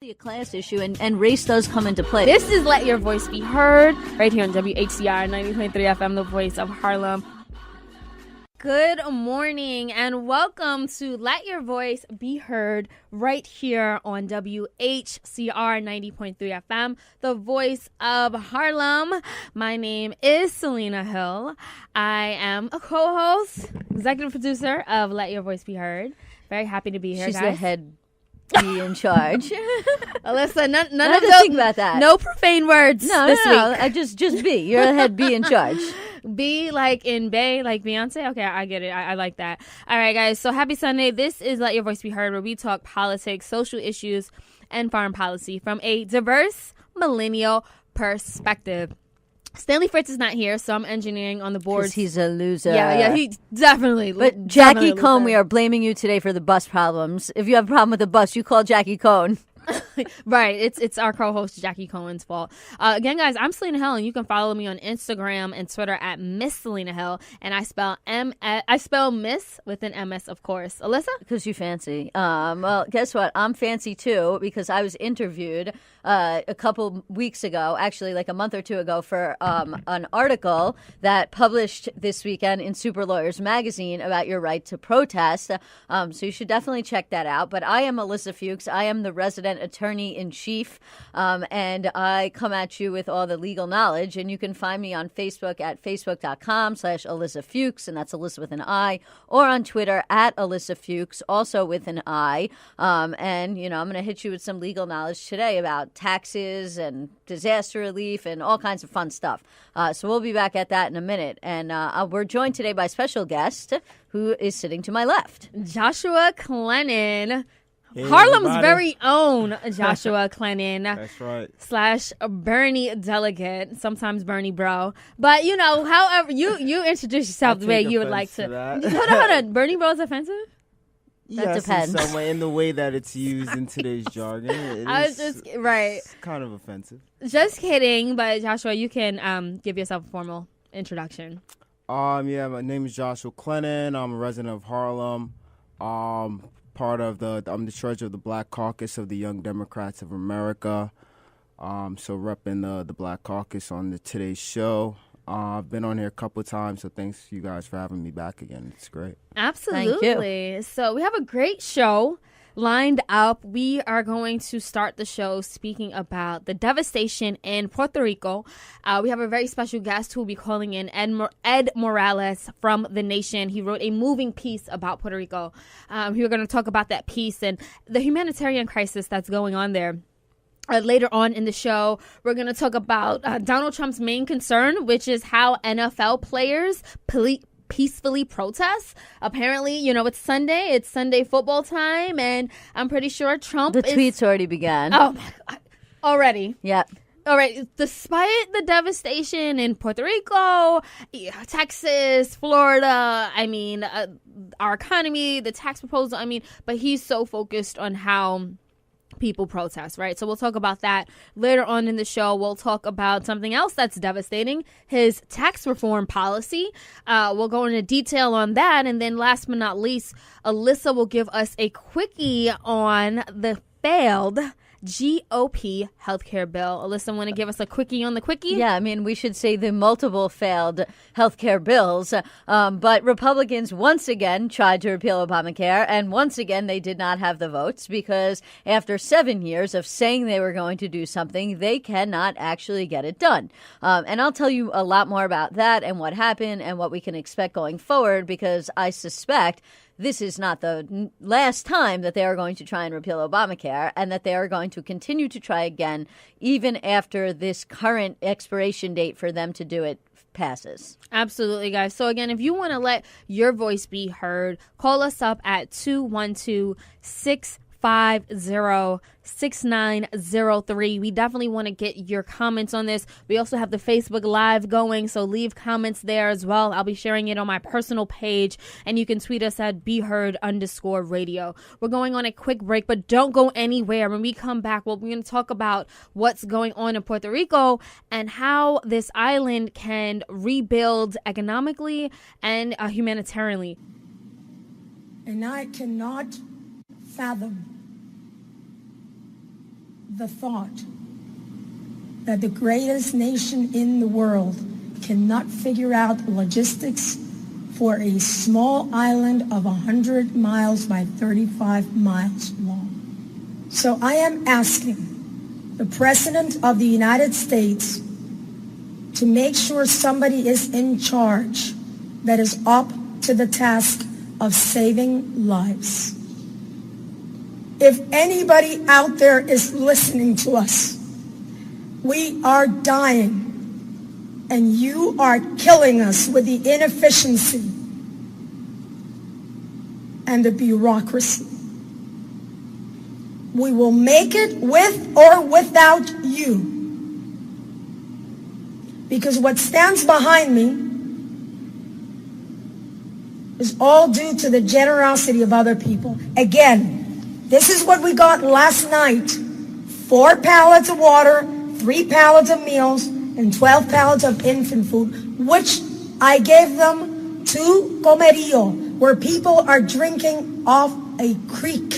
A class issue, and race does come into play. This is Let Your Voice Be Heard right here on WHCR 90.3 FM, the voice of Harlem. Good morning and welcome to Let Your Voice Be Heard right here on WHCR 90.3 FM, the voice of Harlem. My name is Selena Hill. I am a co-host, executive producer of Let Your Voice Be Heard. Very happy to be here, She's guys. the head be in charge. Ilyssa, none of those. Think about that. No profane words. No. I just be. You're the head be in charge. Be like in Bay, like Beyonce. Okay, I get it. I like that. All right, guys. So happy Sunday. This is Let Your Voice Be Heard, where we talk politics, social issues, and foreign policy from a diverse millennial perspective. Stanley Fritz is not here, so I'm engineering on the board. Because he's a loser. Yeah, he definitely. But Jackie Cohn, we are blaming you today for the bus problems. If you have a problem with the bus, you call Jackie Cohn. Right, it's our co-host Jackie Cohen's fault. Again, guys, I'm Selena Hill, and you can follow me on Instagram and Twitter at Miss Selena Hill, and I spell Miss with an MS, of course. Ilyssa, because you fancy. Well, guess what? I'm fancy too because I was interviewed a couple weeks ago, actually like a month or two ago, for an article that published this weekend in Super Lawyers Magazine about your right to protest. So you should definitely check that out. But I am Ilyssa Fuchs. I am the resident attorney-in-chief, and I come at you with all the legal knowledge. And you can find me on Facebook at facebook.com/Ilyssa Fuchs, and that's Ilyssa with an I, or on Twitter at Ilyssa Fuchs, also with an I. And, you know, I'm going to hit you with some legal knowledge today about taxes and disaster relief and all kinds of fun stuff. So we'll be back at that in a minute. And we're joined today by a special guest who is sitting to my left. Joshua Clennon. Hey, Harlem's everybody. Very own Joshua Clennon. That's right. / Bernie delegate, sometimes Bernie bro. But, you know, however, you introduce yourself the way you would like to. Hold on. Bernie bro is offensive? That depends. In some way, in the way that it's used in today's jargon. Right. It's kind of offensive. Just kidding, but Joshua, you can give yourself a formal introduction. Yeah, my name is Joshua Clennon. I'm a resident of Harlem. I'm the treasurer of the Black Caucus of the Young Democrats of America. So repping the Black Caucus on today's show. I've been on here a couple of times, so thanks you guys for having me back again. It's great. Absolutely. So we have a great show lined up. We are going to start the show speaking about the devastation in Puerto Rico. We have a very special guest who will be calling in, Ed Morales from The Nation. He wrote a moving piece about Puerto Rico. We're going to talk about that piece and the humanitarian crisis that's going on there. Later on in the show, we're going to talk about Donald Trump's main concern, which is how NFL players peacefully protest. Apparently, you know, it's Sunday football time, and I'm pretty sure Trump tweets already began. Oh, my God. Already? Yep. All right. Despite the devastation in Puerto Rico, Texas, Florida, I mean, our economy, the tax proposal, but he's so focused on how people protest, right? So we'll talk about that later on in the show. We'll talk about something else that's devastating, his tax reform policy. We'll go into detail on that. And then last but not least, Ilyssa will give us a quickie on the failed GOP healthcare bill. Ilyssa, want to give us a quickie on the quickie? Yeah, we should say the multiple failed healthcare bills. But Republicans once again tried to repeal Obamacare, and once again they did not have the votes because after 7 years of saying they were going to do something, they cannot actually get it done. And I'll tell you a lot more about that and what happened and what we can expect going forward, because I suspect this is not the last time that they are going to try and repeal Obamacare, and that they are going to continue to try again even after this current expiration date for them to do it passes. Absolutely, guys. So again, if you want to let your voice be heard, call us up at 212-650-6903. We definitely want to get your comments on this. We also have the Facebook Live going, so leave comments there as well. I'll be sharing it on my personal page, and you can tweet us at BeHeard_radio. We're going on a quick break, but don't go anywhere. When we come back, we're going to talk about what's going on in Puerto Rico and how this island can rebuild economically and humanitarianly. And I cannot fathom the thought that the greatest nation in the world cannot figure out logistics for a small island of 100 miles by 35 miles long. So I am asking the President of the United States to make sure somebody is in charge that is up to the task of saving lives. If anybody out there is listening to us, we are dying. And you are killing us with the inefficiency and the bureaucracy. We will make it with or without you. Because what stands behind me is all due to the generosity of other people. Again, this is what we got last night. 4 pallets of water, 3 pallets of meals, and 12 pallets of infant food, which I gave them to Comerío, where people are drinking off a creek.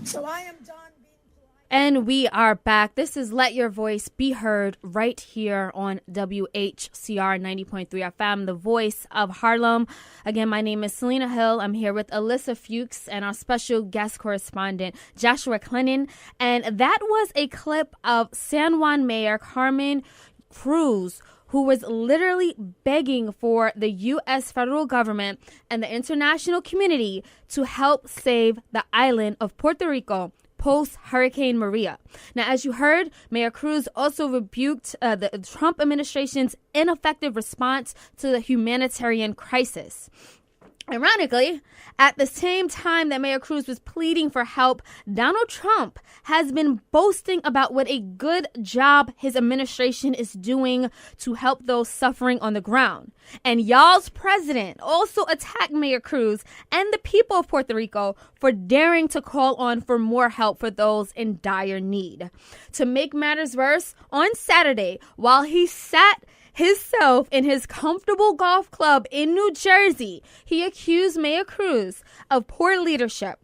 So I am done being polite. And we are back. This is Let Your Voice Be Heard right here on WHCR 90.3 FM, the voice of Harlem. Again, my name is Selena Hill. I'm here with Ilyssa Fuchs and our special guest correspondent, Joshua Clennon. And that was a clip of San Juan Mayor Carmen Cruz, who was literally begging for the U.S. federal government and the international community to help save the island of Puerto Rico post-Hurricane Maria. Now, as you heard, Mayor Cruz also rebuked the Trump administration's ineffective response to the humanitarian crisis. Ironically, at the same time that Mayor Cruz was pleading for help, Donald Trump has been boasting about what a good job his administration is doing to help those suffering on the ground. And y'all's president also attacked Mayor Cruz and the people of Puerto Rico for daring to call on for more help for those in dire need. To make matters worse, on Saturday, while he sat himself in his comfortable golf club in New Jersey, he accused Mayor Cruz of poor leadership.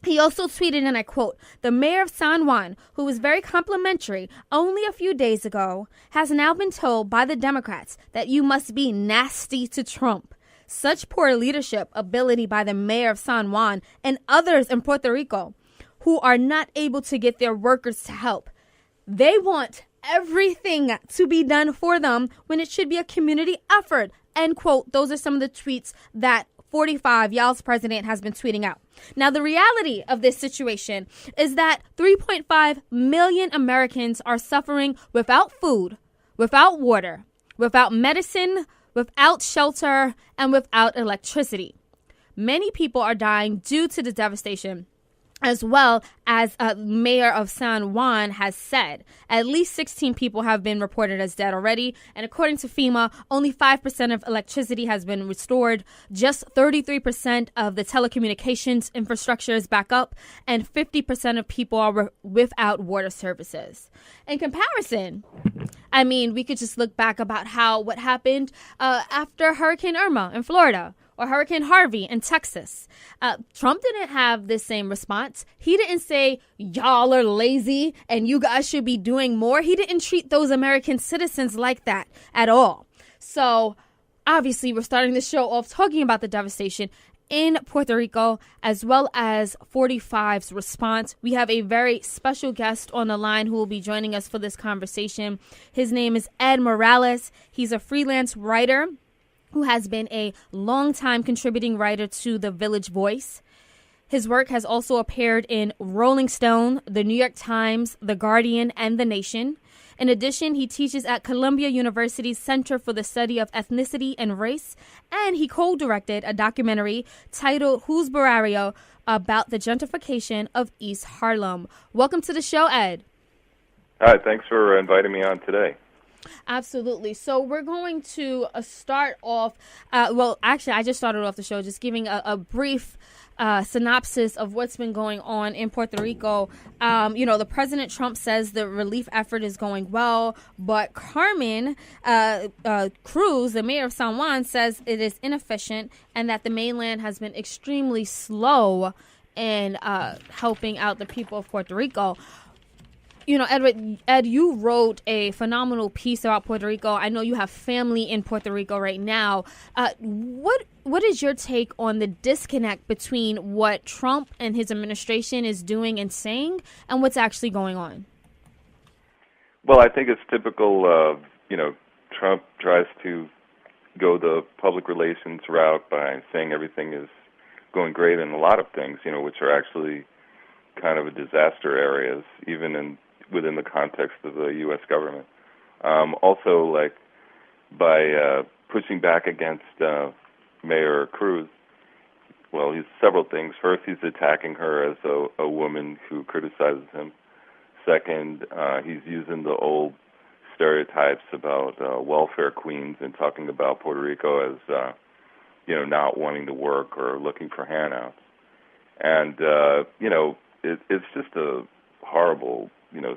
He also tweeted, and I quote, "The mayor of San Juan, who was very complimentary only a few days ago, has now been told by the Democrats that you must be nasty to Trump. Such poor leadership ability by the mayor of San Juan and others in Puerto Rico who are not able to get their workers to help. They want everything to be done for them when it should be a community effort," end quote. Those are some of the tweets that 45, y'all's president, has been tweeting out. Now, the reality of this situation is that 3.5 million Americans are suffering without food, without water, without medicine, without shelter, and without electricity. Many people are dying due to the devastation, as well as mayor of San Juan has said. At least 16 people have been reported as dead already. And according to FEMA, only 5% of electricity has been restored. Just 33% of the telecommunications infrastructure is back up. And 50% of people are without water services. In comparison, I mean, we could just look back about what happened after Hurricane Irma in Florida, or Hurricane Harvey in Texas. Trump didn't have the same response. He didn't say, y'all are lazy and you guys should be doing more. He didn't treat those American citizens like that at all. So obviously, we're starting the show off talking about the devastation in Puerto Rico, as well as 45's response. We have a very special guest on the line who will be joining us for this conversation. His name is Ed Morales. He's a freelance writer who has been a longtime contributing writer to The Village Voice. His work has also appeared in Rolling Stone, The New York Times, The Guardian, and The Nation. In addition, he teaches at Columbia University's Center for the Study of Ethnicity and Race, and he co-directed a documentary titled Who's Barrio about the gentrification of East Harlem. Welcome to the show, Ed. Hi, thanks for inviting me on today. Absolutely. So we're going to start off, actually, I just started off the show just giving a brief synopsis of what's been going on in Puerto Rico. The President Trump says the relief effort is going well, but Carmen Cruz, the mayor of San Juan, says it is inefficient and that the mainland has been extremely slow and helping out the people of Puerto Rico. You know, Ed, you wrote a phenomenal piece about Puerto Rico. I know you have family in Puerto Rico right now. What is your take on the disconnect between what Trump and his administration is doing and saying and what's actually going on? Well, I think it's typical of, Trump tries to go the public relations route by saying everything is going great in a lot of things, which are actually kind of a disaster areas, even within the context of the U.S. government. Also, like, by pushing back against Mayor Cruz, well, he's several things. First, he's attacking her as a woman who criticizes him. Second, he's using the old stereotypes about welfare queens and talking about Puerto Rico as, not wanting to work or looking for handouts. And, it's just a horrible,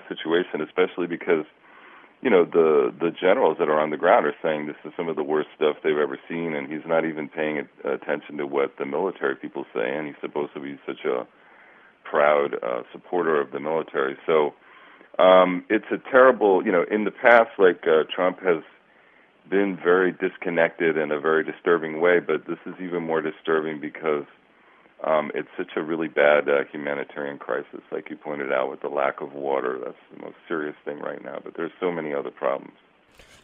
situation, especially because, the generals that are on the ground are saying this is some of the worst stuff they've ever seen, and he's not even paying attention to what the military people say, and he's supposed to be such a proud supporter of the military. So it's a terrible, in the past, Trump has been very disconnected in a very disturbing way, but this is even more disturbing because it's such a really bad humanitarian crisis, like you pointed out, with the lack of water. That's the most serious thing right now, but there's so many other problems.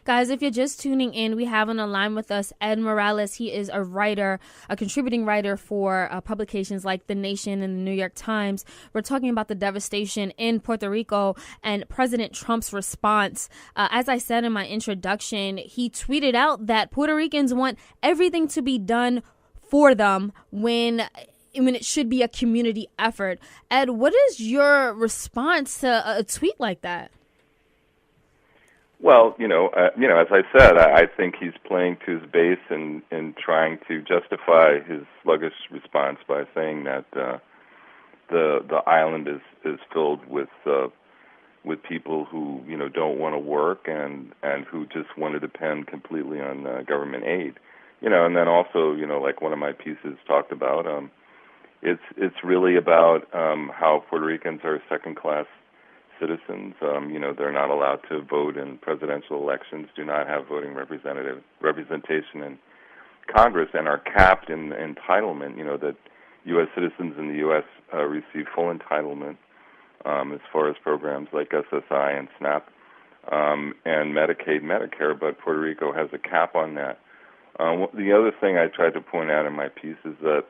Guys, if you're just tuning in, we have on the line with us Ed Morales. He is a writer, a contributing writer for publications like The Nation and The New York Times. We're talking about the devastation in Puerto Rico and President Trump's response. As I said in my introduction, he tweeted out that Puerto Ricans want everything to be done for them when it should be a community effort. Ed, what is your response to a tweet like that? Well, as I said, I think he's playing to his base and trying to justify his sluggish response by saying that the island is filled with people who don't want to work and who just want to depend completely on government aid. And then also like one of my pieces talked about, it's really about how Puerto Ricans are second-class citizens. They're not allowed to vote in presidential elections, do not have voting representation in Congress, and are capped in entitlement. That U.S. citizens in the U.S. Receive full entitlement as far as programs like SSI and SNAP and Medicaid, Medicare, but Puerto Rico has a cap on that. The other thing I tried to point out in my piece is that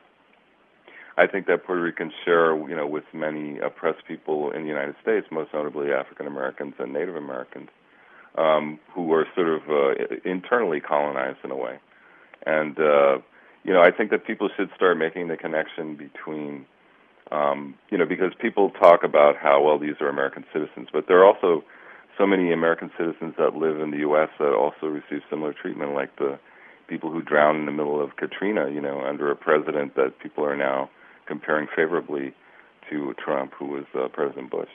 I think that Puerto Ricans share, with many oppressed people in the United States, most notably African Americans and Native Americans, who are sort of internally colonized in a way. And, I think that people should start making the connection between, because people talk about how, well, these are American citizens, but there are also so many American citizens that live in the U.S. that also receive similar treatment, like the people who drowned in the middle of Katrina, under a president that people are now comparing favorably to Trump, who was President Bush.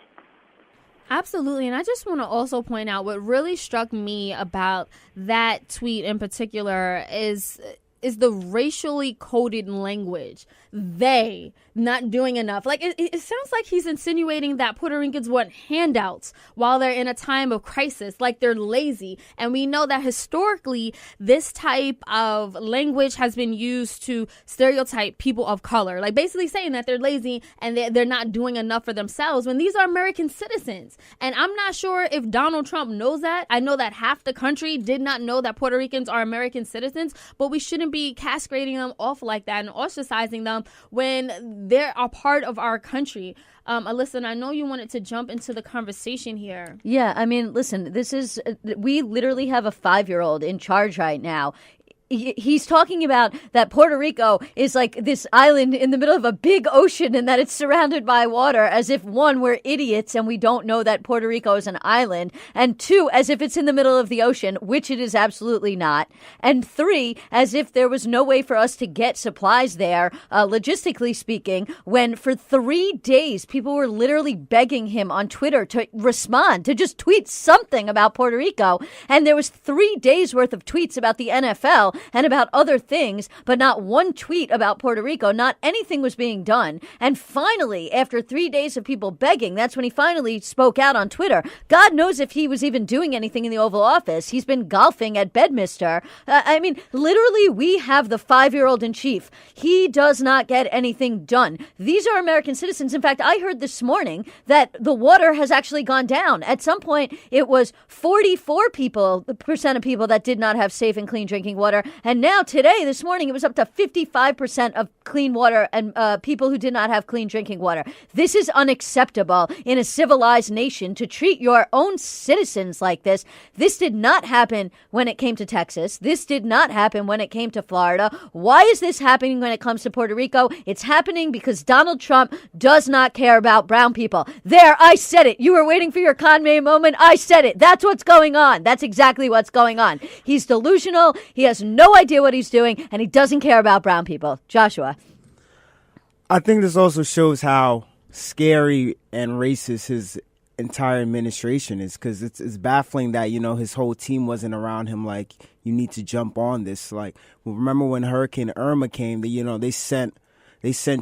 Absolutely. And I just want to also point out what really struck me about that tweet in particular is the racially coded language. They not doing enough. Like it sounds like he's insinuating that Puerto Ricans want handouts while they're in a time of crisis, like they're lazy. And we know that historically this type of language has been used to stereotype people of color, like basically saying that they're lazy and they're not doing enough for themselves when these are American citizens. And I'm not sure if Donald Trump knows that. I know that half the country did not know that Puerto Ricans are American citizens, but we shouldn't be castrating them off like that and ostracizing them when they're a part of our country. Ilyssa, I know you wanted to jump into the conversation here. Yeah, I mean, listen, we literally have a 5-year-old in charge right now. He's talking about that Puerto Rico is like this island in the middle of a big ocean and that it's surrounded by water, as if, one, we're idiots and we don't know that Puerto Rico is an island, and two, as if it's in the middle of the ocean, which it is absolutely not, and three, as if there was no way for us to get supplies there, logistically speaking, when for 3 days people were literally begging him on Twitter to respond, to just tweet something about Puerto Rico, and there was 3 days worth of tweets about the NFL. and about other things, but not one tweet about Puerto Rico. Not anything was being done. And finally, after 3 days of people begging, that's when he finally spoke out on Twitter. God knows if he was even doing anything in the Oval Office. He's been golfing at Bedminster. I mean, literally, we have the 5-year-old in chief. He does not get anything done. These are American citizens. In fact, I heard this morning that the water has actually gone down. At some point, it was 44% of people that did not have safe and clean drinking water. And now today, this morning, it was up to 55% of clean water and people who did not have clean drinking water. This is unacceptable in a civilized nation to treat your own citizens like this. This did not happen when it came to Texas. This did not happen when it came to Florida. Why is this happening when it comes to Puerto Rico? It's happening because Donald Trump does not care about brown people. There, I said it. You were waiting for your Conway moment. I said it. That's what's going on. That's exactly what's going on. He's delusional. He has no idea what he's doing, and he doesn't care about brown people. Joshua. I think this also shows how scary and racist his entire administration is, because it's baffling that, you know, his whole team wasn't around him like, you need to jump on this. Like, remember when Hurricane Irma came, they sent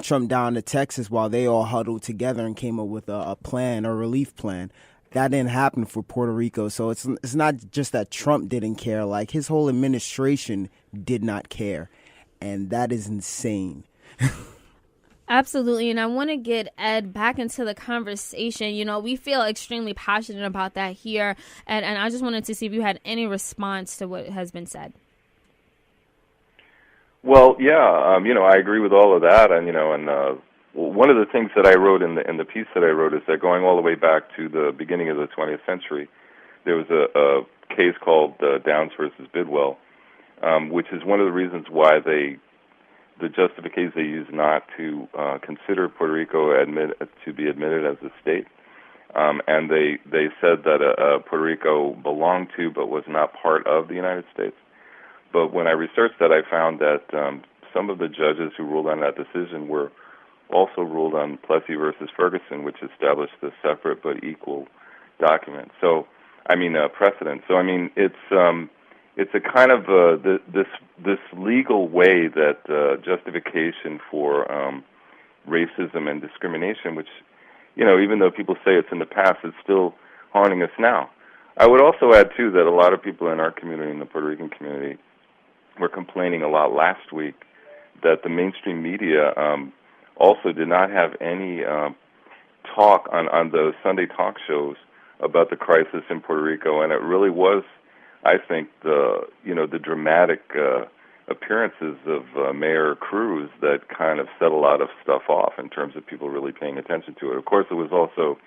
Trump down to Texas while they all huddled together and came up with a plan, a relief plan. That didn't happen for Puerto Rico. So it's not just that Trump didn't care, like his whole administration did not care. And that is insane. Absolutely. And I want to get Ed back into the conversation. You know, we feel extremely passionate about that here. And I just wanted to see if you had any response to what has been said. Well, yeah, I agree with all of that. And, one of the things that I wrote in the piece that I wrote is that going all the way back to the beginning of the 20th century, there was a case called Downs versus Bidwell, which is one of the reasons why the justification they used not to consider Puerto Rico to be admitted as a state. And they said that Puerto Rico belonged to but was not part of the United States. But when I researched that, I found that some of the judges who ruled on that decision were also ruled on Plessy versus Ferguson, which established the separate but equal document. Precedent. So, it's a kind of this legal way that justification for racism and discrimination, which, even though people say it's in the past, it's still haunting us now. I would also add, too, that a lot of people in our community, in the Puerto Rican community, were complaining a lot last week that the mainstream media also did not have any talk on the Sunday talk shows about the crisis in Puerto Rico, and it really was, I think, the dramatic appearances of Mayor Cruz that kind of set a lot of stuff off in terms of people really paying attention to it. Of course, it was also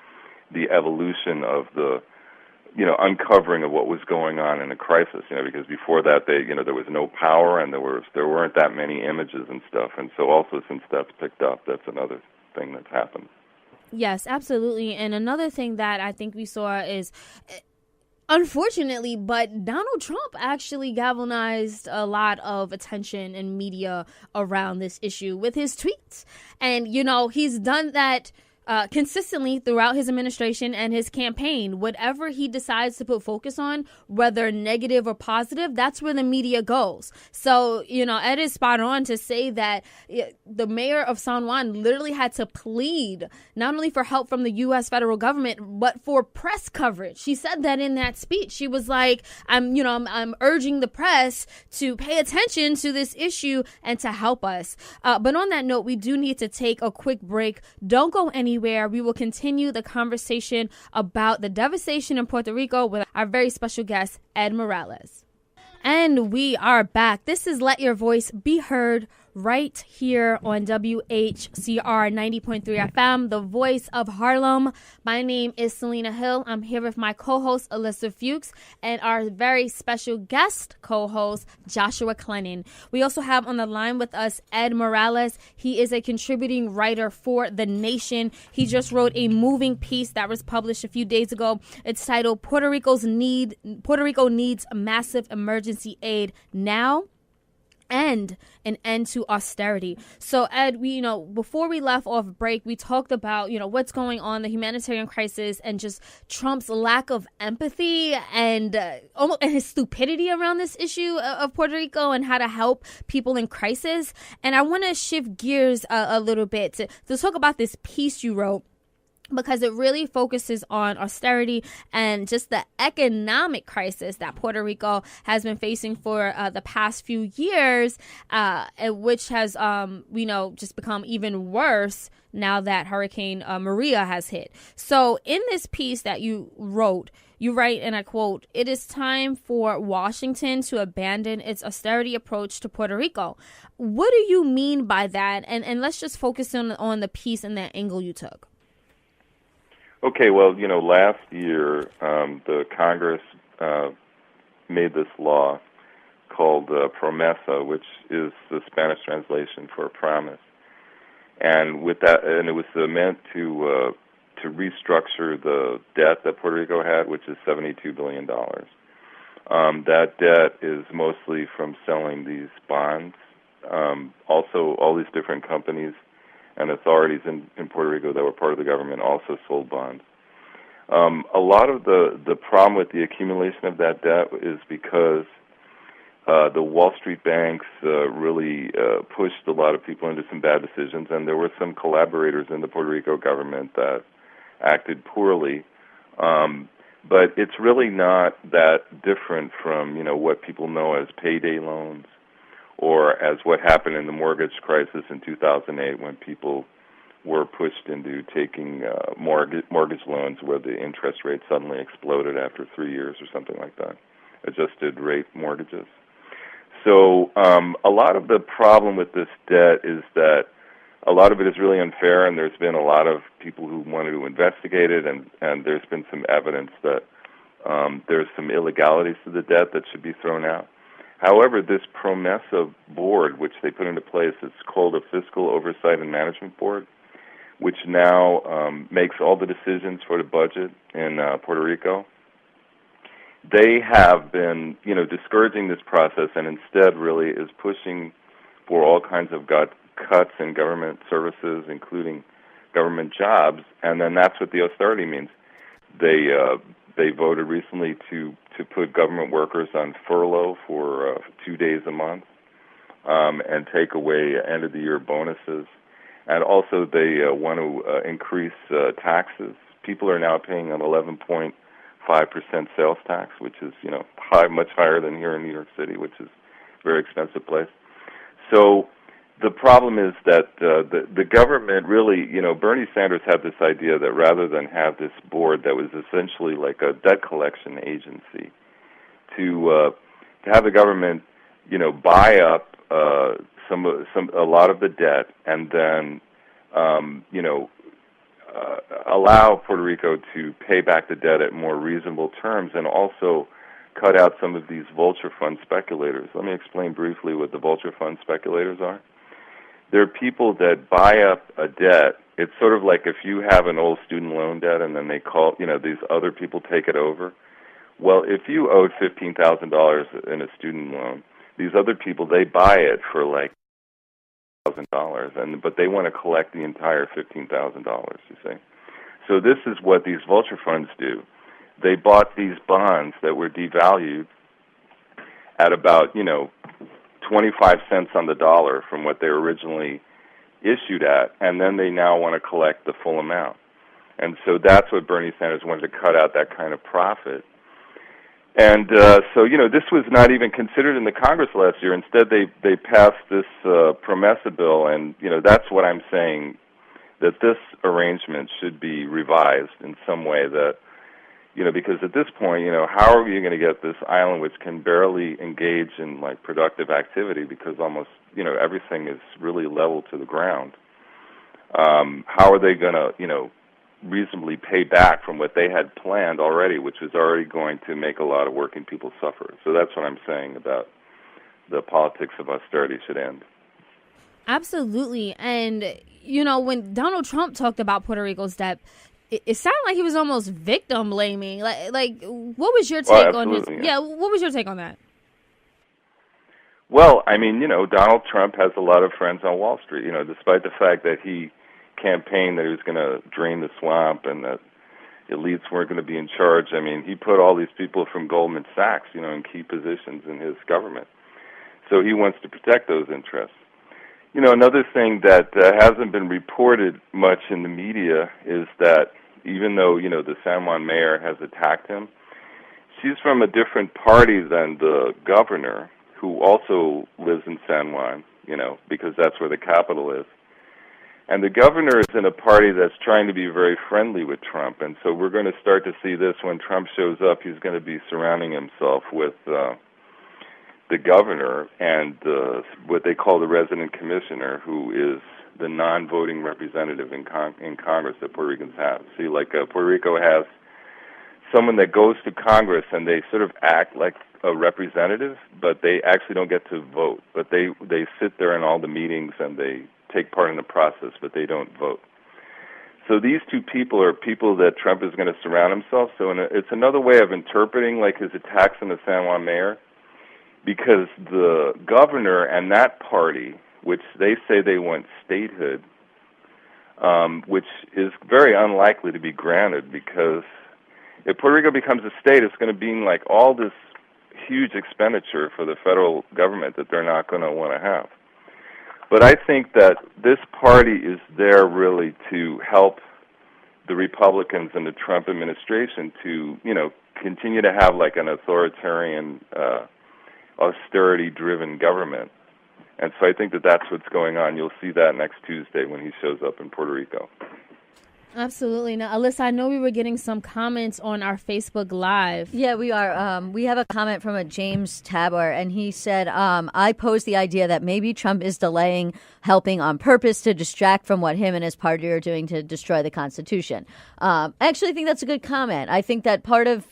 the evolution of the uncovering of what was going on in a crisis, because before that, there was no power and there weren't that many images and stuff. And so also since that's picked up, that's another thing that's happened. Yes, absolutely. And another thing that I think we saw is, unfortunately, but Donald Trump actually galvanized a lot of attention and media around this issue with his tweets. And, he's done that consistently throughout his administration and his campaign. Whatever he decides to put focus on, whether negative or positive, that's where the media goes. So, Ed is spot on to say that the mayor of San Juan literally had to plead not only for help from the U.S. federal government, but for press coverage. She said that in that speech. She was like, I'm urging the press to pay attention to this issue and to help us. But on that note, we do need to take a quick break. Don't go anywhere. We will continue the conversation about the devastation in Puerto Rico with our very special guest, Ed Morales. And we are back. This is Let Your Voice Be Heard right here on WHCR 90.3 FM, the voice of Harlem. My name is Selena Hill. I'm here with my co-host, Ilyssa Fuchs, and our very special guest co-host, Joshua Clennon. We also have on the line with us Ed Morales. He is a contributing writer for The Nation. He just wrote a moving piece that was published a few days ago. It's titled Puerto Rico Needs Massive Emergency Aid Now. and an end to austerity. So, Ed, before we left off break, we talked about, what's going on, the humanitarian crisis, and just Trump's lack of empathy and and his stupidity around this issue of Puerto Rico and how to help people in crisis. And I want to shift gears a little bit to talk about this piece you wrote, because it really focuses on austerity and just the economic crisis that Puerto Rico has been facing for the past few years, which has, just become even worse now that Hurricane Maria has hit. So in this piece that you wrote, you write, and I quote, "It is time for Washington to abandon its austerity approach to Puerto Rico." What do you mean by that? And let's just focus on the piece and that angle you took. Okay, well, last year the Congress made this law called Promesa, which is the Spanish translation for promise, and with that, and it was meant to restructure the debt that Puerto Rico had, which is $72 billion. That debt is mostly from selling these bonds. Also, all these different companies and authorities in Puerto Rico that were part of the government also sold bonds. A lot of the problem with the accumulation of that debt is because the Wall Street banks really pushed a lot of people into some bad decisions, and there were some collaborators in the Puerto Rico government that acted poorly. But it's really not that different from, what people know as payday loans, or as what happened in the mortgage crisis in 2008 when people were pushed into taking mortgage loans where the interest rate suddenly exploded after 3 years or something like that, adjusted rate mortgages. So a lot of the problem with this debt is that a lot of it is really unfair, and there's been a lot of people who wanted to investigate it, and there's been some evidence that there's some illegalities to the debt that should be thrown out. However, this Promesa board, which they put into place, it's called a Fiscal Oversight and Management Board, which now makes all the decisions for the budget in Puerto Rico. They have been, discouraging this process, and instead really is pushing for all kinds of cuts in government services, including government jobs, and then that's what the austerity means. They voted recently to put government workers on furlough for 2 days a month, and take away end-of-the-year bonuses. And also they want to increase taxes. People are now paying an 11.5% sales tax, which is, much higher than here in New York City, which is a very expensive place. So the problem is that the government really, Bernie Sanders had this idea that rather than have this board that was essentially like a debt collection agency, to have the government, buy up a lot of the debt, and then allow Puerto Rico to pay back the debt at more reasonable terms, and also cut out some of these vulture fund speculators. Let me explain briefly what the vulture fund speculators are. They're people that buy up a debt. It's sort of like if you have an old student loan debt and then they call, these other people take it over. Well, if you owed $15,000 in a student loan, these other people, they buy it for like $1,000, but they want to collect the entire $15,000, you see. So this is what these vulture funds do. They bought these bonds that were devalued at about, 25 cents on the dollar from what they were originally issued at, and then they now want to collect the full amount. And so that's what Bernie Sanders wanted to cut out, that kind of profit. And so, this was not even considered in the Congress last year. Instead, they passed this Promesa bill, and, that's what I'm saying, that this arrangement should be revised in some way that, because at this point, how are you going to get this island, which can barely engage in, like, productive activity because almost, everything is really level to the ground? How are they going to, reasonably pay back from what they had planned already, which was already going to make a lot of working people suffer? So that's what I'm saying about the politics of austerity should end. Absolutely. And, when Donald Trump talked about Puerto Rico's debt, it sounded like he was almost victim blaming. Like what was your take on his? Yeah, what was your take on that? Well, I mean, Donald Trump has a lot of friends on Wall Street, despite the fact that he campaigned that he was going to drain the swamp and that elites weren't going to be in charge. I mean, he put all these people from Goldman Sachs, in key positions in his government. So he wants to protect those interests. Another thing that hasn't been reported much in the media is that even though, the San Juan mayor has attacked him, she's from a different party than the governor, who also lives in San Juan, because that's where the capital is. And the governor is in a party that's trying to be very friendly with Trump. And so we're going to start to see this when Trump shows up. He's going to be surrounding himself with the governor and what they call the resident commissioner, who is the non-voting representative in Congress that Puerto Ricans have. See, like Puerto Rico has someone that goes to Congress and they sort of act like a representative, but they actually don't get to vote. But they sit there in all the meetings and they take part in the process, but they don't vote. So these two people are people that Trump is going to surround himself. So it's another way of interpreting like his attacks on the San Juan mayor, because the governor and that party, which they say they want statehood, which is very unlikely to be granted, because if Puerto Rico becomes a state, it's going to be like all this huge expenditure for the federal government that they're not going to want to have. But I think that this party is there really to help the Republicans and the Trump administration to, continue to have like an authoritarian, austerity-driven government. And so I think that that's what's going on. You'll see that next Tuesday when he shows up in Puerto Rico. Absolutely. Now, Ilyssa, I know we were getting some comments on our Facebook Live. Yeah, we are. We have a comment from a James Tabor, and he said, I posed the idea that maybe Trump is delaying helping on purpose to distract from what him and his party are doing to destroy the Constitution. I actually think that's a good comment. I think that part of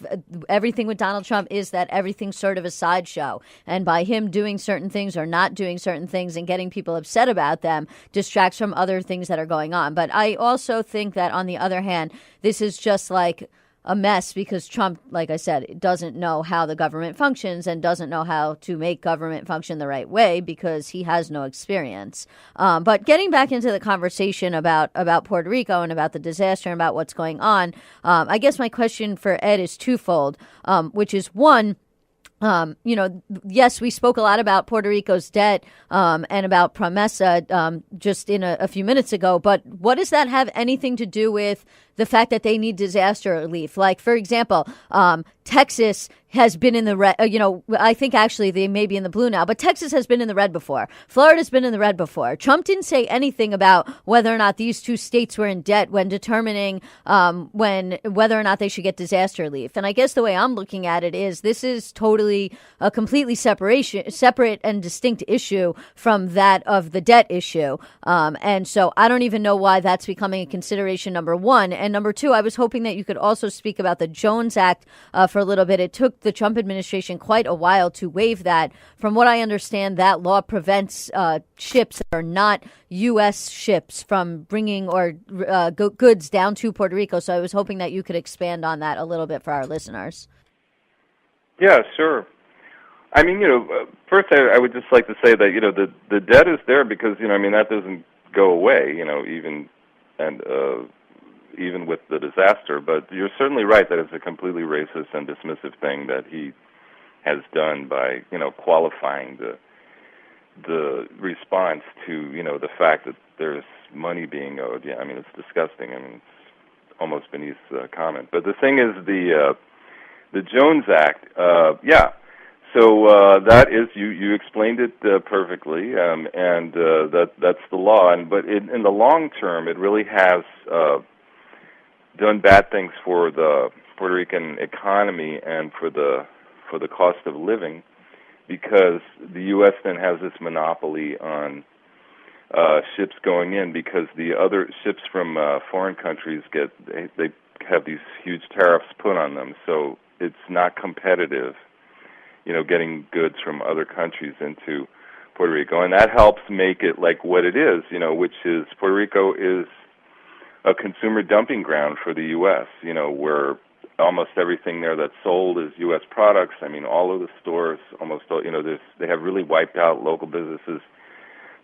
everything with Donald Trump is that everything's sort of a sideshow. And by him doing certain things or not doing certain things and getting people upset about them distracts from other things that are going on. But I also think that on the other hand, this is just like a mess because Trump, like I said, doesn't know how the government functions and doesn't know how to make government function the right way because he has no experience. But getting back into the conversation about Puerto Rico and about the disaster and about what's going on, I guess my question for Ed is twofold, which is one, yes, we spoke a lot about Puerto Rico's debt and about Promesa just in a few minutes ago. But what does that have anything to do with the fact that they need disaster relief? Like, for example, Texas has been in the red. I think actually they may be in the blue now, but Texas has been in the red before. Florida's been in the red before. Trump didn't say anything about whether or not these two states were in debt when determining whether or not they should get disaster relief. And I guess the way I'm looking at it is this is totally a completely separate and distinct issue from that of the debt issue. And so I don't even know why that's becoming a consideration, number one. And number two, I was hoping that you could also speak about the Jones Act for a little bit. It took the Trump administration quite a while to waive that. From what I understand, that law prevents ships that are not U.S. ships from bringing or goods down to Puerto Rico. So I was hoping that you could expand on that a little bit for our listeners. Yeah, sure. I mean, first I would just like to say that, the debt is there because, that doesn't go away, even with the disaster. But you're certainly right that it's a completely racist and dismissive thing that he has done by, qualifying the response to, the fact that there's money being owed. Yeah, it's disgusting. It's almost beneath comment. But the thing is the Jones Act, yeah. So that is, you explained it perfectly, and that's the law. But in the long term, it really has done bad things for the Puerto Rican economy and for the cost of living, because the U.S. then has this monopoly on ships going in, because the other ships from foreign countries they have these huge tariffs put on them, so it's not competitive, getting goods from other countries into Puerto Rico, and that helps make it like what it is, which is Puerto Rico is a consumer dumping ground for the U.S., where almost everything there that's sold is U.S. products. I mean, all of the stores, almost all, they have really wiped out local businesses.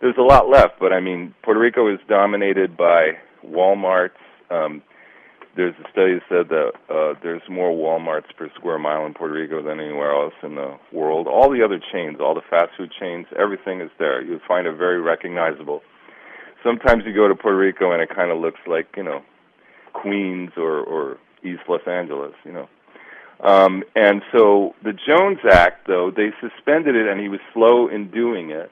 There's a lot left, but I mean, Puerto Rico is dominated by Walmarts. There's a study that said that there's more Walmarts per square mile in Puerto Rico than anywhere else in the world. All the other chains, all the fast food chains, everything is there. You'll find it very recognizable. Sometimes you go to Puerto Rico and it kind of looks like, Queens or East Los Angeles, And so the Jones Act, though, they suspended it and he was slow in doing it.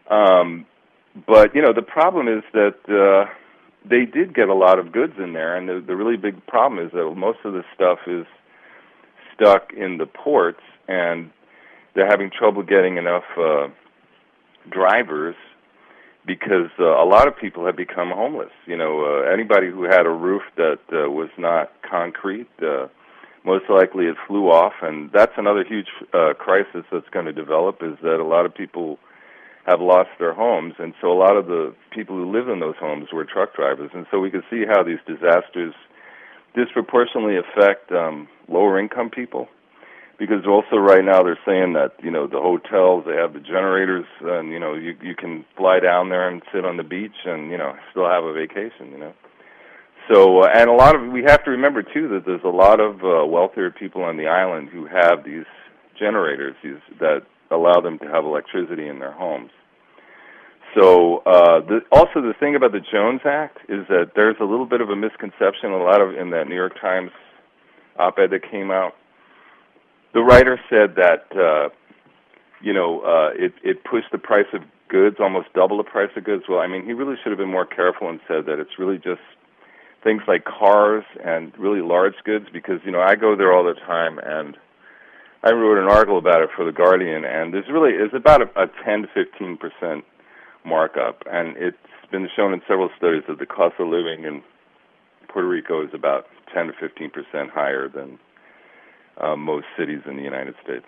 But, the problem is that they did get a lot of goods in there, and the really big problem is that most of the stuff is stuck in the ports, and they're having trouble getting enough drivers because a lot of people have become homeless. Anybody who had a roof that was not concrete, most likely it flew off, and that's another huge crisis that's going to develop, is that a lot of people have lost their homes, and so a lot of the people who live in those homes were truck drivers, and so we can see how these disasters disproportionately affect lower income people, because also right now they're saying that the hotels, they have the generators, and you can fly down there and sit on the beach and still have a vacation. So and we have to remember too that there's a lot of wealthier people on the island who have these generators that allow them to have electricity in their homes. So also the thing about the Jones Act is that there's a little bit of a misconception, in that New York Times op-ed that came out. The writer said that it pushed the price of goods, almost double the price of goods. Well, I mean, he really should have been more careful and said that it's really just things like cars and really large goods, because I go there all the time, and I wrote an article about it for The Guardian, and it's about a 10 to 15% markup, and it's been shown in several studies that the cost of living in Puerto Rico is about 10 to 15% higher than most cities in the United States.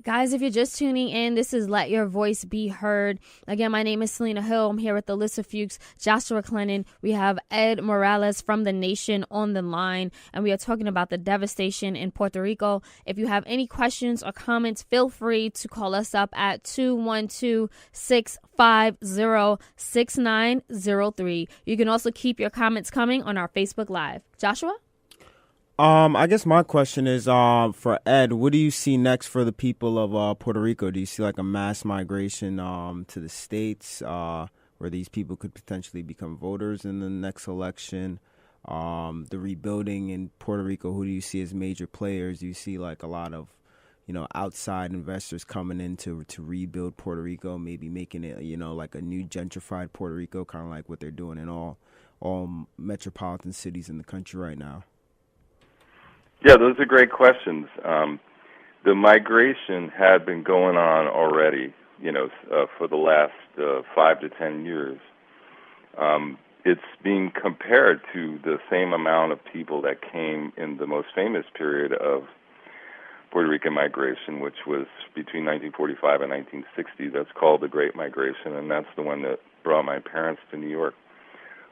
Guys, if you're just tuning in, this is Let Your Voice Be Heard. Again, my name is Selena Hill. I'm here with Ilyssa Fuchs, Joshua Clennon. We have Ed Morales from The Nation on the line, and we are talking about the devastation in Puerto Rico. If you have any questions or comments, feel free to call us up at 212-650-6903. You can also keep your comments coming on our Facebook Live. Joshua? I guess my question is for Ed. What do you see next for the people of Puerto Rico? Do you see like a mass migration to the states where these people could potentially become voters in the next election? The rebuilding in Puerto Rico, who do you see as major players? Do you see like a lot of outside investors coming in to rebuild Puerto Rico, maybe making it like a new gentrified Puerto Rico, kind of like what they're doing in all metropolitan cities in the country right now? Yeah, those are great questions. The migration had been going on already, for the last 5 to 10 years. It's being compared to the same amount of people that came in the most famous period of Puerto Rican migration, which was between 1945 and 1960. That's called the Great Migration, and that's the one that brought my parents to New York.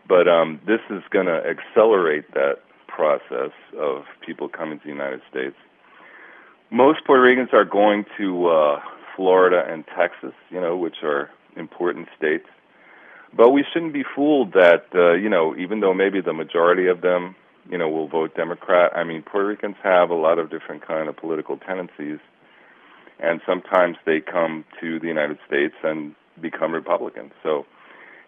But this is going to accelerate that process of people coming to the United States. Most Puerto Ricans are going to Florida and Texas, which are important states. But we shouldn't be fooled that, even though maybe the majority of them, will vote Democrat. I mean, Puerto Ricans have a lot of different kind of political tendencies, and sometimes they come to the United States and become Republicans. So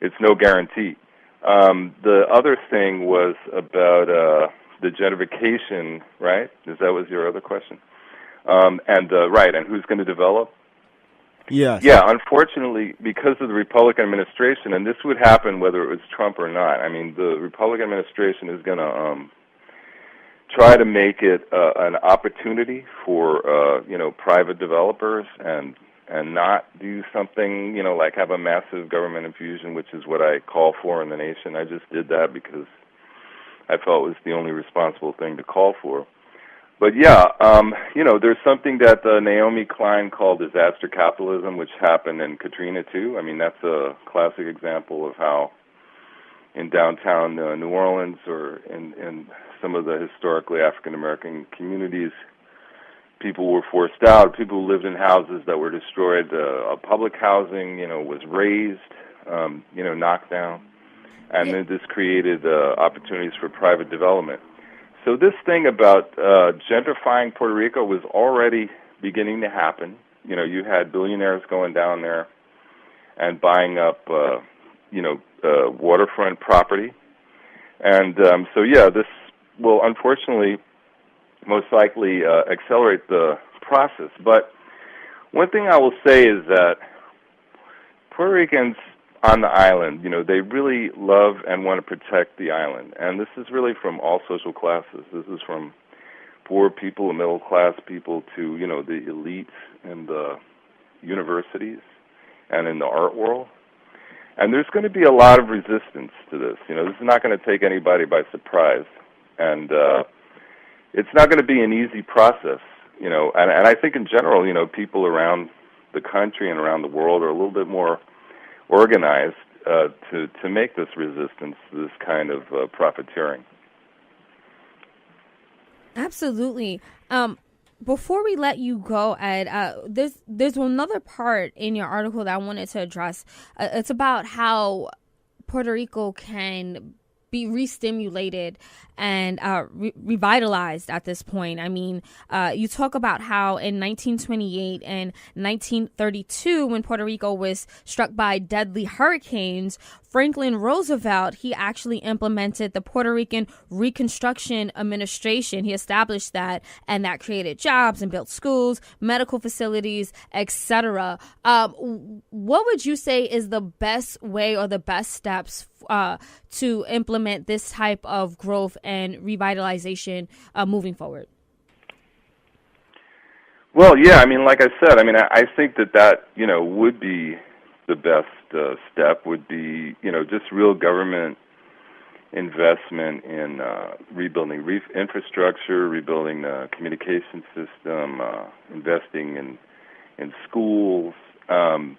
it's no guarantee. The other thing was about the gentrification, right? That was your other question? And who's going to develop? Yes. Yeah, unfortunately, because of the Republican administration, and this would happen whether it was Trump or not, I mean, the Republican administration is going to try to make it an opportunity for, private developers and not do something, like have a massive government infusion, which is what I call for in The Nation. I just did that because I felt it was the only responsible thing to call for. But yeah, there's something that Naomi Klein called disaster capitalism, which happened in Katrina too. I mean, that's a classic example of how, in downtown New Orleans or in some of the historically African American communities. People were forced out. People who lived in houses that were destroyed. Public housing, was razed, knocked down, and then this created opportunities for private development. So this thing about gentrifying Puerto Rico was already beginning to happen. You had billionaires going down there and buying up, waterfront property, and this will unfortunately most likely accelerate the process. But one thing I will say is that Puerto Ricans on the island, they really love and want to protect the island. And this is really from all social classes. This is from poor people and middle-class people to, the elites in the universities and in the art world. And there's going to be a lot of resistance to this. This is not going to take anybody by surprise. And it's not going to be an easy process, and I think in general, people around the country and around the world are a little bit more organized to make this resistance, this kind of profiteering. Absolutely. Before we let you go, Ed, there's another part in your article that I wanted to address. It's about how Puerto Rico can be re-stimulated and revitalized at this point. I mean, you talk about how in 1928 and 1932, when Puerto Rico was struck by deadly hurricanes, Franklin Roosevelt, he actually implemented the Puerto Rican Reconstruction Administration. He established that, and that created jobs and built schools, medical facilities, etc. What would you say is the best way or the best steps to implement this type of growth and revitalization moving forward? Well, yeah, like I said, I think that would be the best step, would be, just real government investment in rebuilding infrastructure, rebuilding the communication system, investing in schools, and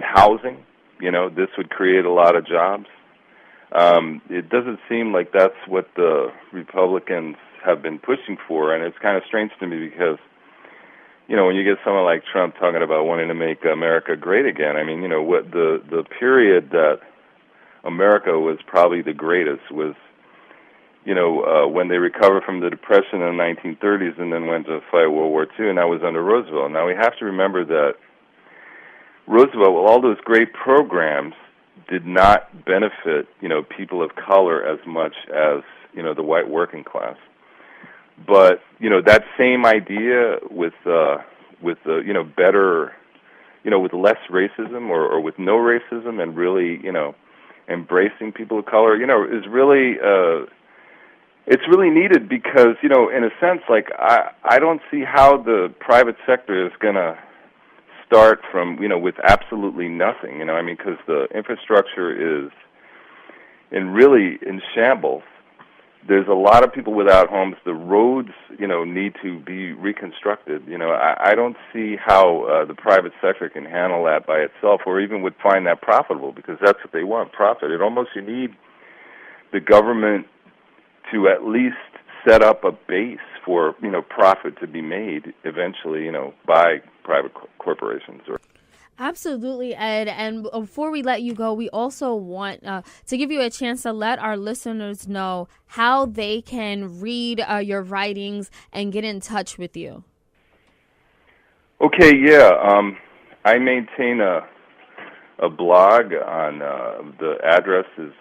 housing. This would create a lot of jobs. It doesn't seem like that's what the Republicans have been pushing for, and it's kind of strange to me because, when you get someone like Trump talking about wanting to make America great again, what the period that America was probably the greatest was, when they recovered from the Depression in the 1930s and then went to fight World War II, and that was under Roosevelt. Now, we have to remember that Roosevelt, with all those great programs, did not benefit, people of color as much as, the white working class. But, that same idea with better, with less racism or with no racism and really, embracing people of color, is really, it's really needed because, in a sense, I don't see how the private sector is going to start from, with absolutely nothing, because the infrastructure is in shambles. There's a lot of people without homes. The roads, need to be reconstructed. I don't see how the private sector can handle that by itself or even would find that profitable because that's what they want, profit. You need the government to at least set up a base for, profit to be made eventually, by private corporations. Absolutely, Ed. And before we let you go, we also want to give you a chance to let our listeners know how they can read your writings and get in touch with you. Okay, yeah. I maintain a blog on the address is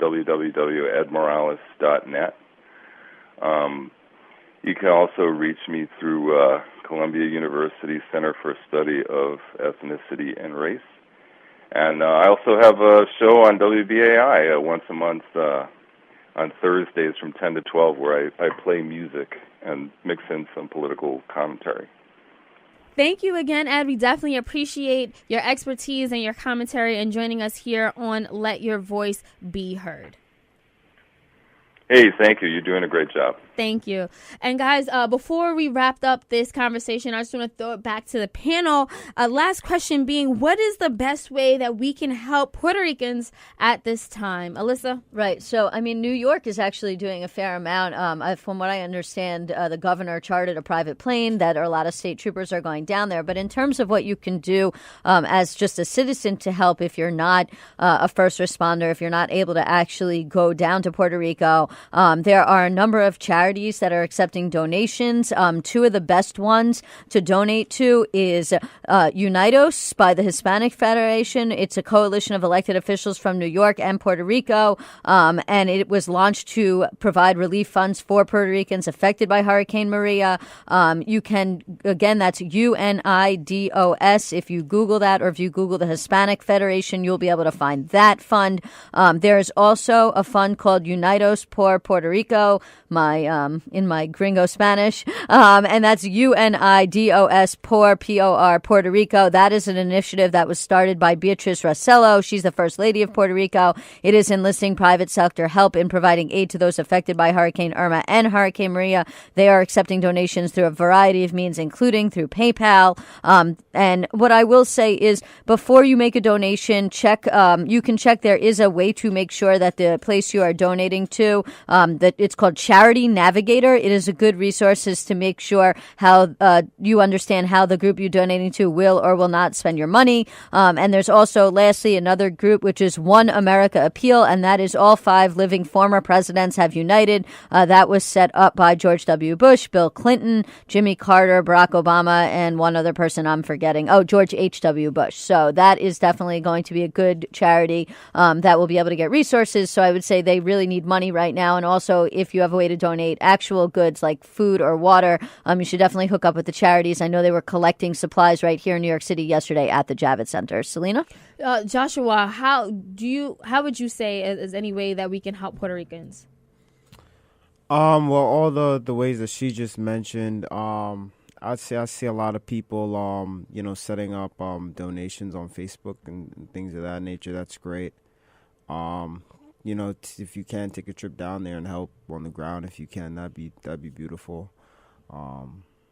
www.edmorales.net. You can also reach me through Columbia University Center for Study of Ethnicity and Race. And I also have a show on WBAI once a month on Thursdays from 10 to 12 where I play music and mix in some political commentary. Thank you again, Ed. We definitely appreciate your expertise and your commentary and joining us here on Let Your Voice Be Heard. Hey, thank you. You're doing a great job. Thank you. And guys, before we wrapped up this conversation, I just want to throw it back to the panel. Last question being, what is the best way that we can help Puerto Ricans at this time? Ilyssa? Right. So, I mean, New York is actually doing a fair amount. From what I understand, the governor chartered a private plane that a lot of state troopers are going down there. But in terms of what you can do as just a citizen to help, if you're not a first responder, if you're not able to actually go down to Puerto Rico, there are a number of charities that are accepting donations. Two of the best ones to donate to is Unidos by the Hispanic Federation. It's a coalition of elected officials from New York and Puerto Rico, and it was launched to provide relief funds for Puerto Ricans affected by Hurricane Maria. You can, again, that's UNIDOS. If you Google that, or if you Google the Hispanic Federation, you'll be able to find that fund. There's also a fund called Unidos por Puerto Rico, in my gringo Spanish, and that's UNIDOS por POR Puerto Rico. That is an initiative that was started by Beatriz Rossello. She's the First Lady of Puerto Rico. It is enlisting private sector help in providing aid to those affected by Hurricane Irma and Hurricane Maria. They are accepting donations through a variety of means, including through PayPal. And what I will say is, before you make a donation, check. You can check. There is a way to make sure that the place you are donating to, that it's called Charity Navigator. It is a good resource to make sure how you understand how the group you're donating to will or will not spend your money. And there's also, lastly, another group, which is One America Appeal, and that is all 5 living former presidents have united. That was set up by George W. Bush, Bill Clinton, Jimmy Carter, Barack Obama, and one other person I'm forgetting. Oh, George H.W. Bush. So that is definitely going to be a good charity that will be able to get resources. So I would say they really need money right now. And also, if you have a way to donate actual goods like food or water, you should definitely hook up with the charities. I know they were collecting supplies right here in New York City yesterday at the Javits Center. Selena? Joshua, how would you say is any way that we can help Puerto Ricans? Well, all the ways that she just mentioned, I see a lot of people, setting up donations on Facebook and things of that nature. That's great. If you can, take a trip down there and help on the ground. If you can, that'd be beautiful.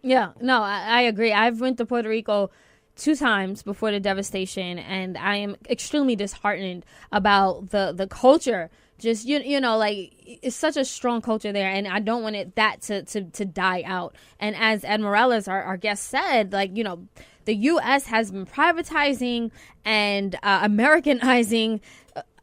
Yeah, no, I agree. I've went to Puerto Rico 2 times before the devastation, and I am extremely disheartened about the culture. Just, it's such a strong culture there, and I don't want that to die out. And as Ed Morales, our guest, said, the U.S. has been privatizing and Americanizing,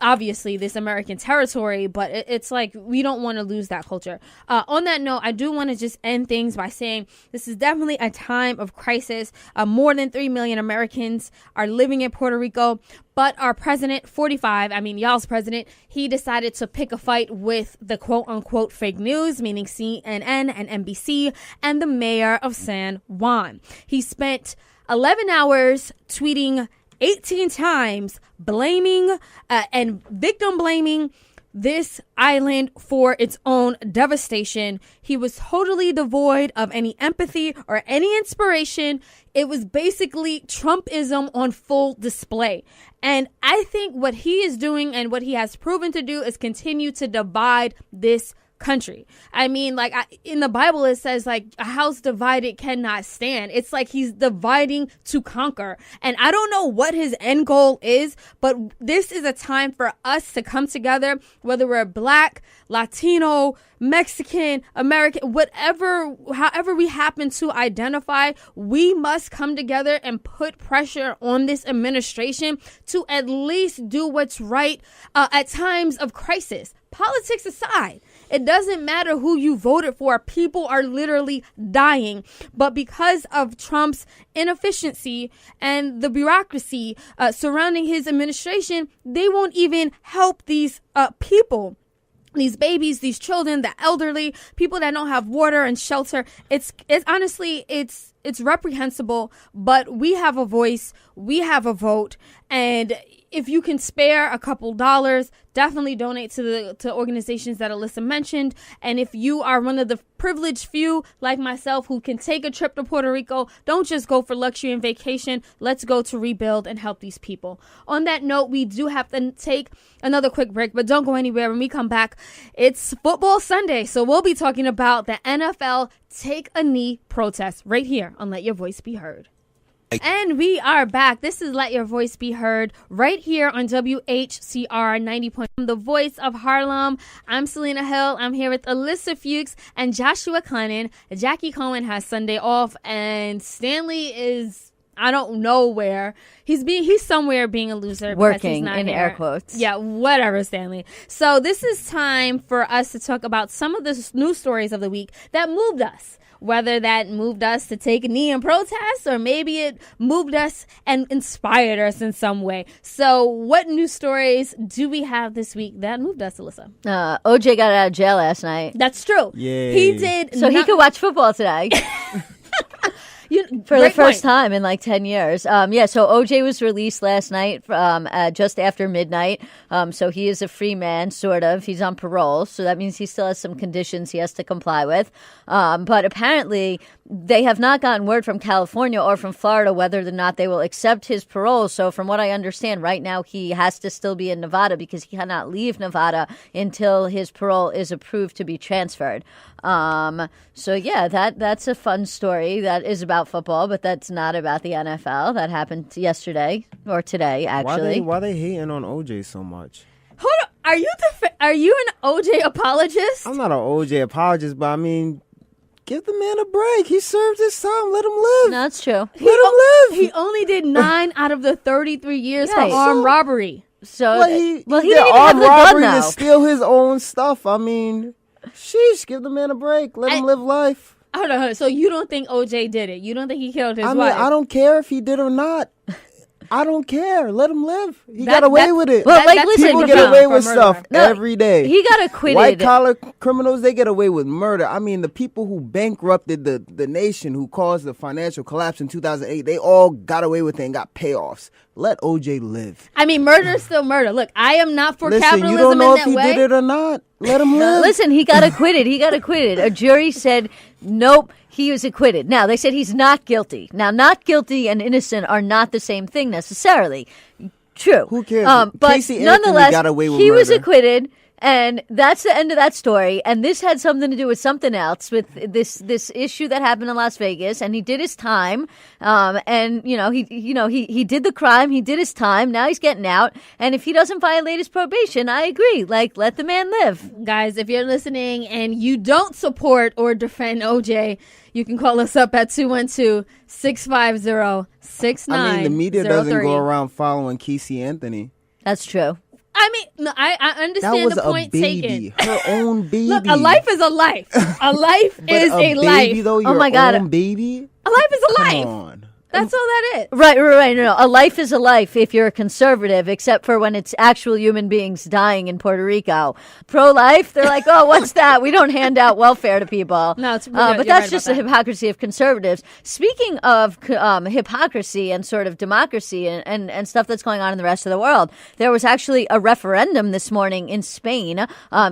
obviously, this American territory, but it's like we don't want to lose that culture. On that note, I do want to just end things by saying this is definitely a time of crisis. More than 3 million Americans are living in Puerto Rico, but our president, 45, y'all's president, he decided to pick a fight with the quote-unquote fake news, meaning CNN and NBC, and the mayor of San Juan. He spent 11 hours tweeting 18 times blaming and victim blaming this island for its own devastation. He was totally devoid of any empathy or any inspiration. It was basically Trumpism on full display. And I think what he is doing and what he has proven to do is continue to divide this country. In the Bible, it says, a house divided cannot stand. It's like he's dividing to conquer. And I don't know what his end goal is, but this is a time for us to come together, whether we're Black, Latino, Mexican, American, however we happen to identify. We must come together and put pressure on this administration to at least do what's right at times of crisis. Politics aside, it doesn't matter who you voted for. People are literally dying. But because of Trump's inefficiency and the bureaucracy surrounding his administration, they won't even help these people. These babies, these children, the elderly, people that don't have water and shelter. It's honestly it's reprehensible, but we have a voice, we have a vote, and if you can spare a couple dollars, definitely donate to organizations that Ilyssa mentioned. And if you are one of the privileged few like myself who can take a trip to Puerto Rico, don't just go for luxury and vacation. Let's go to rebuild and help these people. On that note, we do have to take another quick break, but don't go anywhere. When we come back, it's Football Sunday, so we'll be talking about the NFL Take a Knee protest right here on Let Your Voice Be Heard. And we are back. This is Let Your Voice Be Heard right here on WHCR 90. The voice of Harlem. I'm Selena Hill. I'm here with Ilyssa Fuchs and Joshua Clennon. Jackie Cohen has Sunday off, and Stanley is, I don't know where. He's somewhere being a loser. Working, he's not in here. air quotes. Yeah, whatever, Stanley. So this is time for us to talk about some of the news stories of the week that moved us. Whether that moved us to take a knee in protest, or maybe it moved us and inspired us in some way. So what news stories do we have this week that moved us, Ilyssa? OJ got out of jail last night. That's true. Yay. He did. So he could watch football today. For the first time in like 10 years. So OJ was released last night just after midnight. So he is a free man, sort of. He's on parole. So that means he still has some conditions he has to comply with. But apparently they have not gotten word from California or from Florida whether or not they will accept his parole. So from what I understand, right now he has to still be in Nevada because he cannot leave Nevada until his parole is approved to be transferred. That's a fun story that is about football, but that's not about the NFL. That happened yesterday or today, actually. Why they hating on OJ so much? Hold on. Are you an OJ apologist? I'm not an OJ apologist, but I mean, give the man a break. He served his time. Let him live. No, that's true. Let him live. He only did 9 out of the 33 years Right. for armed robbery. So, he didn't did even have armed the gun, robbery to though. steal his own stuff. I mean, sheesh, give the man a break. Let him live life. Hold on. So you don't think OJ did it? You don't think he killed his I mean, wife? I don't care if he did or not. I don't care. Let him live. He got away with it. Well, like, listen, people for get away with murder. stuff No, every day. He got acquitted. White collar criminals, they get away with murder. I mean, the people who bankrupted the nation, who caused the financial collapse in 2008, they all got away with it and got payoffs. Let OJ live. I mean, murder is still murder. Look, I am not for Listen, capitalism you don't know in if that he way. did it or not. Let him live. Listen, he got acquitted. A jury said, nope, he was acquitted. Now, they said he's not guilty. Now, not guilty and innocent are not the same thing necessarily. True. Who cares? But Casey Anthony nonetheless, got away with he was murder. acquitted. And that's the end of that story. And this had something to do with something else, with this issue that happened in Las Vegas. And he did his time. He did the crime. He did his time. Now he's getting out. And if he doesn't violate his probation, I agree. Like, let the man live. Guys, if you're listening and you don't support or defend OJ, you can call us up at 212-650-6903. I mean, the media doesn't go around following Casey Anthony. That's true. I mean, no, I That understand was the point a baby. taken. Her own baby. Look, a life is a life. A life But is a baby, life. though, your my God. own baby? A life is a Come life. on. That's all that is. Right. No. A life is a life if you're a conservative, except for when it's actual human beings dying in Puerto Rico. Pro-life, they're like, oh, what's that? We don't hand out welfare to people. No, it's- but you're that's right just about the that. hypocrisy of conservatives. Speaking of hypocrisy and sort of democracy and stuff that's going on in the rest of the world, there was actually a referendum this morning in Spain,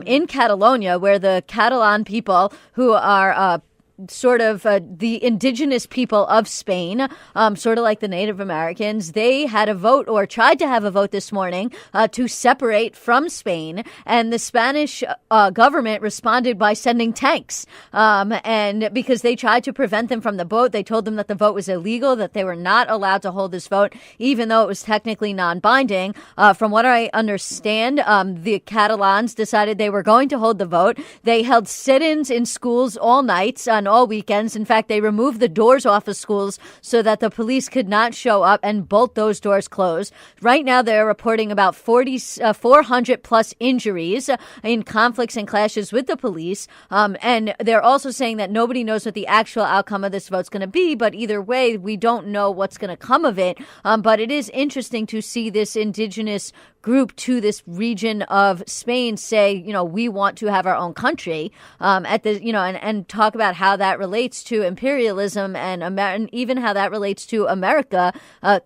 in Catalonia, where the Catalan people who are sort of the indigenous people of Spain, sort of like the Native Americans, they had a vote, or tried to have a vote this morning, to separate from Spain. And the Spanish government responded by sending tanks. And because they tried to prevent them from the vote, they told them that the vote was illegal, that they were not allowed to hold this vote, even though it was technically non-binding. From what I understand, the Catalans decided they were going to hold the vote. They held sit-ins in schools all nights, on all weekends. In fact, they removed the doors off of schools so that the police could not show up and bolt those doors closed. Right now, they're reporting about 400 plus injuries in conflicts and clashes with the police. And they're also saying that nobody knows what the actual outcome of this vote's going to be. But either way, we don't know what's going to come of it. But it is interesting to see this indigenous group to this region of Spain say, we want to have our own country, and talk about how that relates to imperialism and even how that relates to America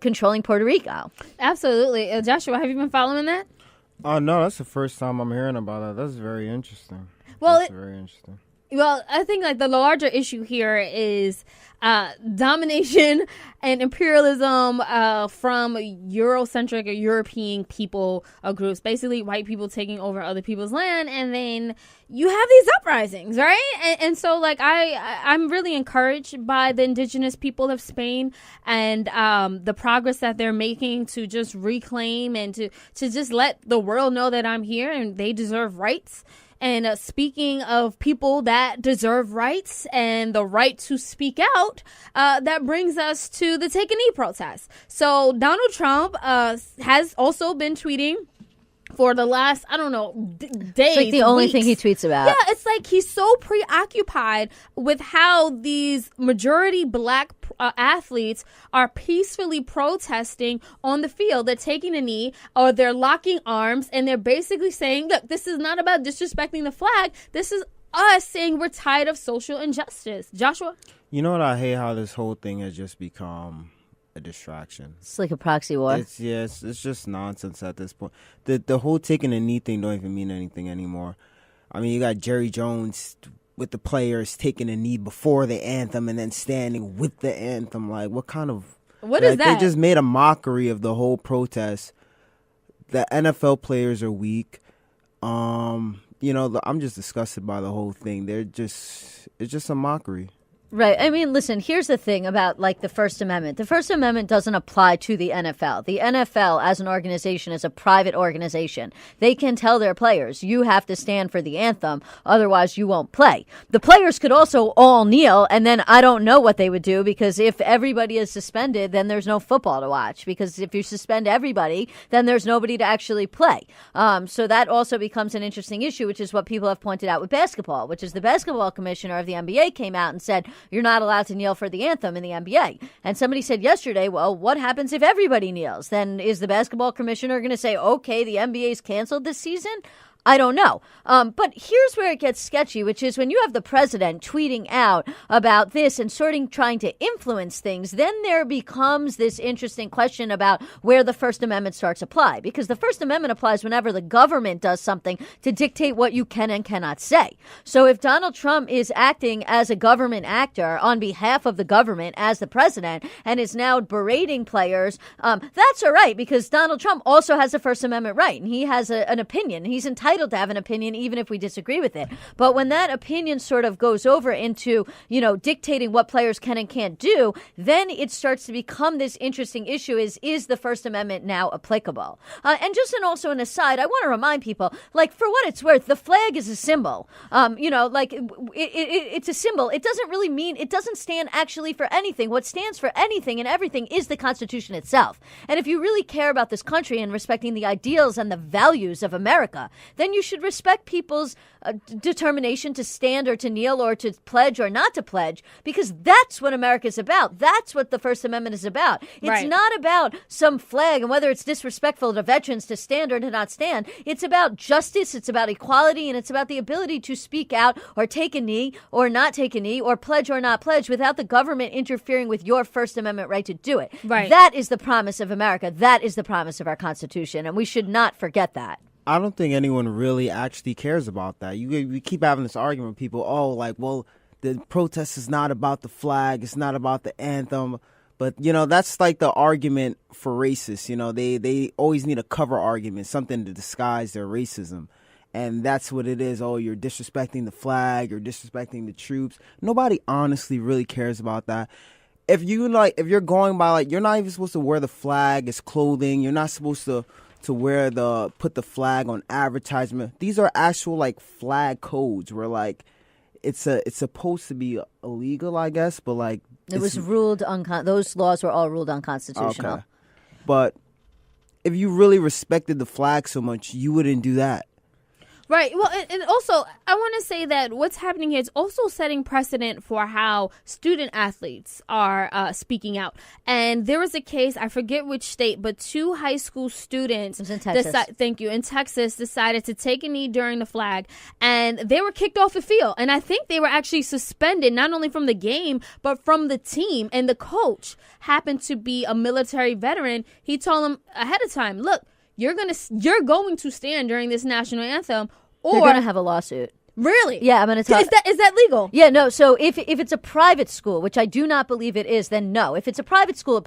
controlling Puerto Rico. Absolutely. Joshua, have you been following that? No, that's the first time I'm hearing about that. That's very interesting. Well, very interesting. Well, I think the larger issue here is domination and imperialism from Eurocentric or European people groups, basically white people taking over other people's land, and then you have these uprisings, right? And so I'm really encouraged by the indigenous people of Spain and the progress that they're making to just reclaim and to just let the world know that I'm here and they deserve rights. And speaking of people that deserve rights and the right to speak out, that brings us to the Take a Knee protest. So Donald Trump has also been tweeting for the last, days. It's like the only weeks. thing he tweets about. Yeah, it's like he's so preoccupied with how these majority black athletes are peacefully protesting on the field. They're taking a knee or they're locking arms and they're basically saying, look, this is not about disrespecting the flag. This is us saying we're tired of social injustice. Joshua? You know what? I hate how this whole thing has just become a distraction. It's like a proxy war. It's just nonsense at this point. The whole taking a knee thing don't even mean anything anymore. I mean, you got Jerry Jones with the players taking a knee before the anthem and then standing with the anthem. Like, what is that? They just made a mockery of the whole protest. The NFL players are weak. I'm just disgusted by the whole thing. It's just a mockery. Right. I mean, listen, here's the thing about the First Amendment. The First Amendment doesn't apply to the NFL. The NFL as an organization is a private organization. They can tell their players, you have to stand for the anthem, otherwise you won't play. The players could also all kneel, and then I don't know what they would do, because if everybody is suspended, then there's no football to watch, because if you suspend everybody, then there's nobody to actually play. So that also becomes an interesting issue, which is what people have pointed out with basketball, which is the basketball commissioner of the NBA came out and said, you're not allowed to kneel for the anthem in the NBA. And somebody said yesterday, well, what happens if everybody kneels? Then is the basketball commissioner going to say, okay, the NBA's canceled this season? I don't know. But here's where it gets sketchy, which is when you have the president tweeting out about this and trying to influence things, then there becomes this interesting question about where the First Amendment starts to apply. Because the First Amendment applies whenever the government does something to dictate what you can and cannot say. So if Donald Trump is acting as a government actor on behalf of the government as the president and is now berating players, that's all right, because Donald Trump also has a First Amendment right, and he has an opinion. He's entitled to have an opinion even if we disagree with it. But when that opinion sort of goes over into, dictating what players can and can't do, then it starts to become this interesting issue is the First Amendment now applicable? And just also an aside, I want to remind people, for what it's worth, the flag is a symbol. It's a symbol. It doesn't really mean, it doesn't stand actually for anything. What stands for anything and everything is the Constitution itself. And if you really care about this country and respecting the ideals and the values of America, then you should respect people's determination to stand or to kneel or to pledge or not to pledge, because that's what America's about. That's what the First Amendment is about. It's not about some flag and whether it's disrespectful to veterans to stand or to not stand. It's about justice, it's about equality, and it's about the ability to speak out or take a knee or not take a knee or pledge or not pledge without the government interfering with your First Amendment right to do it. Right. That is the promise of America. That is the promise of our Constitution, and we should not forget that. I don't think anyone really actually cares about that. We keep having this argument with people, the protest is not about the flag, it's not about the anthem. But, that's like the argument for racists. They always need a cover argument, something to disguise their racism. And that's what it is. Oh, you're disrespecting the flag, you're disrespecting the troops. Nobody honestly really cares about that. If you're going by, you're not even supposed to wear the flag as clothing. You're not supposed to put the flag on advertisement. These are actual flag codes where it's supposed to be illegal, I guess, but it was ruled those laws were all ruled unconstitutional. Okay. But if you really respected the flag so much, you wouldn't do that. Right. Well, and also, I want to say that what's happening here is also setting precedent for how student athletes are speaking out. And there was a case, I forget which state, but 2 high school students in Texas. In Texas decided to take a knee during the flag, and they were kicked off the field. And I think they were actually suspended, not only from the game, but from the team. And the coach happened to be a military veteran. He told them ahead of time, look, you're going to stand during this national anthem, or They're going to have a lawsuit. Really? Yeah, I'm going to tell. Is that legal? Yeah, no. So if it's a private school, which I do not believe it is, then no. If it's a private school